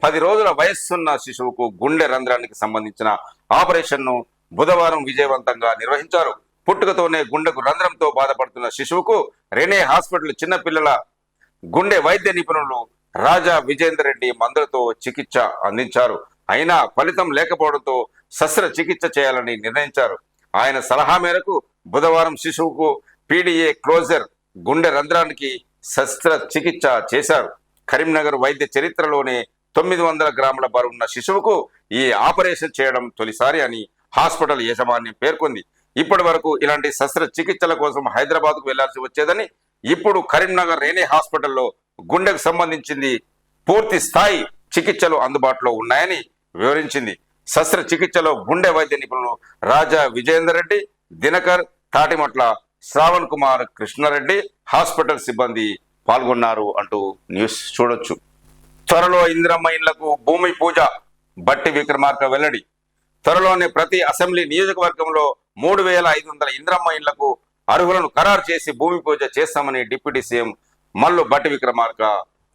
[SPEAKER 1] 10 రోజుల వయస్సున్న శిశువుకు గుండె రంధ్రానికి సంబంధించిన ఆపరేషన్ ను బుధవారం విజయవంతంగా నిర్వహించారు. పుట్టుకతోనే గుండెకు రంధ్రంతో బాధపడుతున్న శిశువుకు రేనే హాస్పిటల్ చిన్నపిల్లల గుండె వైద్య నిపుణులు రాజా విజేందర్ రెడ్డి మందులతో చికిత్స అందించారు. అయినా ఫలితం లేకపోవడంతో శస్త్రచికిత్స చేయాలని నిర్ణయించారు. ఆయన సలహా మేరకు బుధవారం శిశువుకు పీడీఏ క్లోజర్ గుండె రంధ్రానికి శస్త్రచికిత్స చేశారు. కరీంనగర్ వైద్య చరిత్రలోనే 900 గ్రాముల బరువున్న శిశువుకు ఈ ఆపరేషన్ చేయడం తొలిసారి అని హాస్పిటల్ యాజమాన్యం పేర్కొంది. ఇప్పటి వరకు ఇలాంటి శస్త్రచికిత్సల కోసం హైదరాబాద్కు వెళ్లాల్సి వచ్చేదని, ఇప్పుడు కరీంనగర్ రేనే హాస్పిటల్లో గుండెకు సంబంధించింది పూర్తి స్థాయి చికిత్సలు అందుబాటులో ఉన్నాయని వివరించింది. శస్త్రచికిత్సలో గుండె వైద్య నిపుణులు రాజా విజయేందర్ రెడ్డి, దినకర్, తాటిమట్ల శ్రావణ్ కుమార్, కృష్ణారెడ్డి, హాస్పిటల్ సిబ్బంది పాల్గొన్నారు అంటూ న్యూస్ చూడొచ్చు. త్వరలో ఇందిరమ్మ ఇండ్లకు భూమి పూజ, బట్టి విక్రమార్క వెల్లడి. త్వరలోనే ప్రతి అసెంబ్లీ నియోజకవర్గంలో 3500 ఇందిరమ్మ ఇండ్లకు అర్హులను ఖరారు చేసి భూమి పూజ చేస్తామని డిప్యూటీ సీఎం మల్లు బట్టి విక్రమార్క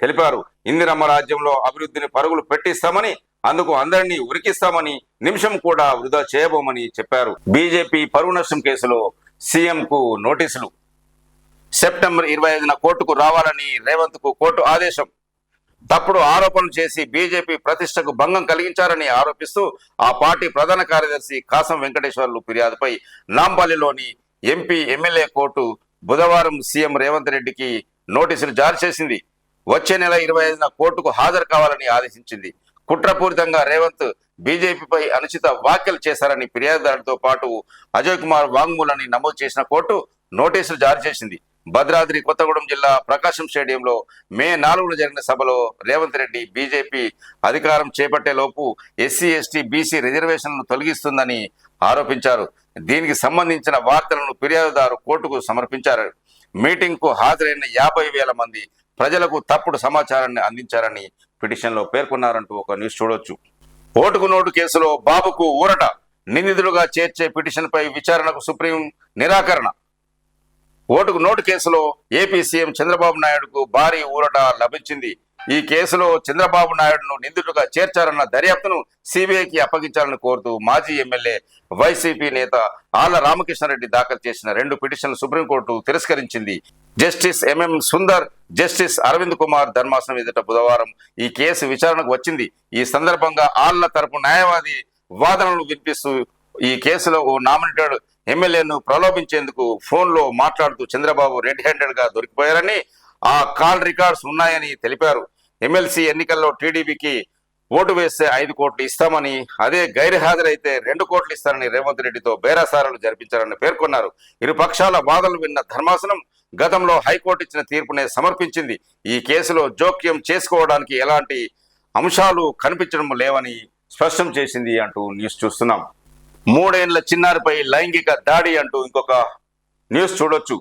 [SPEAKER 1] తెలిపారు. ఇందిరమ్మ రాజ్యంలో అభివృద్ధిని పరుగులు పెట్టిస్తామని, అందుకు అందరినీ ఉరికిస్తామని, నిమిషం కూడా వృధా చేయబోమని చెప్పారు. బీజేపీ పరువు నష్టం కేసులో సీఎంకు నోటీసులు. సెప్టెంబర్ 25న కోర్టుకు రావాలని రేవంత్ కు కోర్టు ఆదేశం. తప్పుడు ఆరోపణలు చేసి బీజేపీ ప్రతిష్టకు భంగం కలిగించారని ఆరోపిస్తూ ఆ పార్టీ ప్రధాన కార్యదర్శి కాసం వెంకటేశ్వర్లు ఫిర్యాదుపై నాంపల్లిలోని ఎంపీ ఎమ్మెల్యే కోర్టు బుధవారం సీఎం రేవంత్ రెడ్డికి నోటీసులు జారీ చేసింది. వచ్చే నెల 25న కోర్టుకు హాజరు కావాలని ఆదేశించింది. కుట్రపూరితంగా రేవంత్ బీజేపీపై అనుచిత వ్యాఖ్యలు చేశారని ఫిర్యాదుదారులతో పాటు అజయ్ కుమార్ వాంగ్మూలాన్ని నమోదు చేసిన కోర్టు నోటీసులు జారీ చేసింది. భద్రాద్రి కొత్తగూడెం జిల్లా ప్రకాశం స్టేడియంలో మే 4న జరిగిన సభలో రేవంత్ రెడ్డి బీజేపీ అధికారం చేపట్టే లోపు ఎస్సీ, ఎస్టీ, బీసీ రిజర్వేషన్లను తొలగిస్తుందని ఆరోపించారు. దీనికి సంబంధించిన వార్తలను ఫిర్యాదుదారు కోర్టుకు సమర్పించారు. మీటింగ్ కు హాజరైన 50,000 మంది ప్రజలకు తప్పుడు సమాచారాన్ని అందించారని పిటిషన్లో పేర్కొన్నారంటూ ఒక న్యూస్ చూడొచ్చు. ఓటుకు నోటు కేసులో బాబుకు ఊరట, నిందితులుగా చేర్చే పిటిషన్పై విచారణకు సుప్రీం నిరాకరణ. ఓటుకు నోటు కేసులో ఏపీ సీఎం చంద్రబాబు నాయుడుకు భారీ ఊరట లభించింది. ఈ కేసులో చంద్రబాబు నాయుడును నిందితుడిగా చేర్చారన్న దర్యాప్తును సిబిఐకి అప్పగించాలని కోరుతూ మాజీ ఎమ్మెల్యే వైసీపీ నేత ఆళ్ల రామకృష్ణారెడ్డి దాఖలు చేసిన 2 పిటిషన్లు సుప్రీంకోర్టు తిరస్కరించింది. Justice MM Sundar, justice Aravind Kumar ధర్మాసనం ఎదుట బుధవారం ఈ కేసు విచారణకు వచ్చింది. ఈ సందర్భంగా ఆళ్ల తరపు న్యాయవాది వాదనలు వినిపిస్తూ ఈ కేసులో ఓ నామినేటెడ్ ఎమ్మెల్యేను ప్రలోభించేందుకు ఫోన్లో మాట్లాడుతూ చంద్రబాబు రెడ్ హ్యాండెడ్ గా దొరికిపోయారని, ఆ కాల్ రికార్డ్స్ ఉన్నాయని తెలిపారు. ఎమ్మెల్సీ ఎన్నికల్లో టీడీపీకి ఓటు వేస్తే 5 కోట్లు ఇస్తామని, అదే గైర్హాజరైతే 2 కోట్లు ఇస్తారని రేవంత్ రెడ్డితో బేరాసారాలు జరిపించారని పేర్కొన్నారు. ఇరు పక్షాల వాదనలు విన్న ధర్మాసనం గతంలో హైకోర్టు ఇచ్చిన తీర్పునే సమర్పించింది. ఈ కేసులో జోక్యం చేసుకోవడానికి ఎలాంటి అంశాలు కనిపించడం లేవని స్పష్టం చేసింది అంటూ న్యూస్ చూస్తున్నాం. 3 ఏళ్ల చిన్నారిపై లైంగిక దాడి అంటూ ఇంకొక న్యూస్ చూడొచ్చు.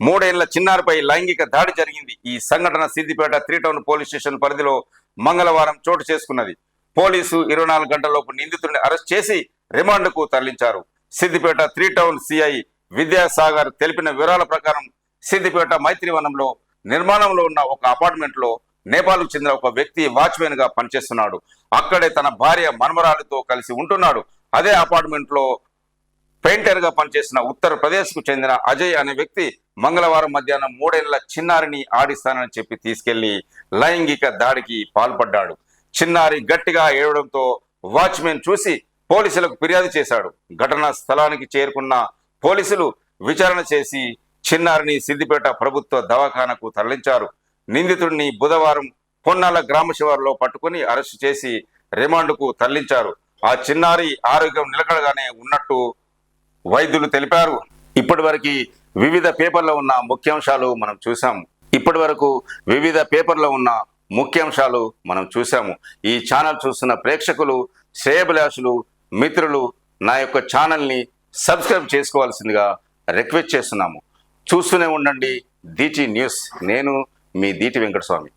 [SPEAKER 1] 3 ఏళ్ల చిన్నారిపై లైంగిక దాడి జరిగింది. ఈ సంఘటన సిద్దిపేట 3 టౌన్ పోలీస్ స్టేషన్ పరిధిలో మంగళవారం చోటు చేసుకున్నది. పోలీసు 24 గంటలలోపు నిందితుడిని అరెస్ట్ చేసి రిమాండ్కు తరలించారు. సిద్దిపేట 3 టౌన్ సిఐ విద్యాసాగర్ తెలిపిన వివరాల ప్రకారం సిద్దిపేట మైత్రివనంలో నిర్మాణంలో ఉన్న ఒక అపార్ట్మెంట్ లో నేపాల్కు చెందిన ఒక వ్యక్తి వాచ్మెన్ గా పనిచేస్తున్నాడు. అక్కడే తన భార్య మనమరాలితో కలిసి ఉంటున్నాడు. అదే అపార్ట్మెంట్ లో పెయింటర్ గా పనిచేసిన ఉత్తరప్రదేశ్ కు చెందిన అజయ్ అనే వ్యక్తి మంగళవారం మధ్యాహ్నం 3 ఏళ్ల చిన్నారిని ఆడిస్తానని చెప్పి తీసుకెళ్లి లైంగిక దాడికి పాల్పడ్డాడు. చిన్నారి గట్టిగా ఏడవడంతో వాచ్మెన్ చూసి పోలీసులకు ఫిర్యాదు చేశాడు. ఘటనా స్థలానికి చేరుకున్న పోలీసులు విచారణ చేసి చిన్నారిని సిద్దిపేట ప్రభుత్వ దవాఖానకు తరలించారు. నిందితుడిని బుధవారం పొన్నాల గ్రామ శివారులో పట్టుకుని అరెస్టు చేసి రిమాండ్కు తరలించారు. ఆ చిన్నారి ఆరోగ్యం నిలకడగానే ఉన్నట్టు వైద్యులు తెలిపారు. ఇప్పటి వివిధ పేపర్లో ఉన్న ముఖ్యాంశాలు మనం చూసాము. ఈ ఛానల్ చూస్తున్న ప్రేక్షకులు, శ్రేయభిలాషులు, మిత్రులు నా యొక్క ఛానల్ని సబ్స్క్రైబ్ చేసుకోవాల్సిందిగా రిక్వెస్ట్ చేస్తున్నాము. చూస్తూనే ఉండండి దీటి న్యూస్. నేను మీ దీటి వెంకటస్వామి.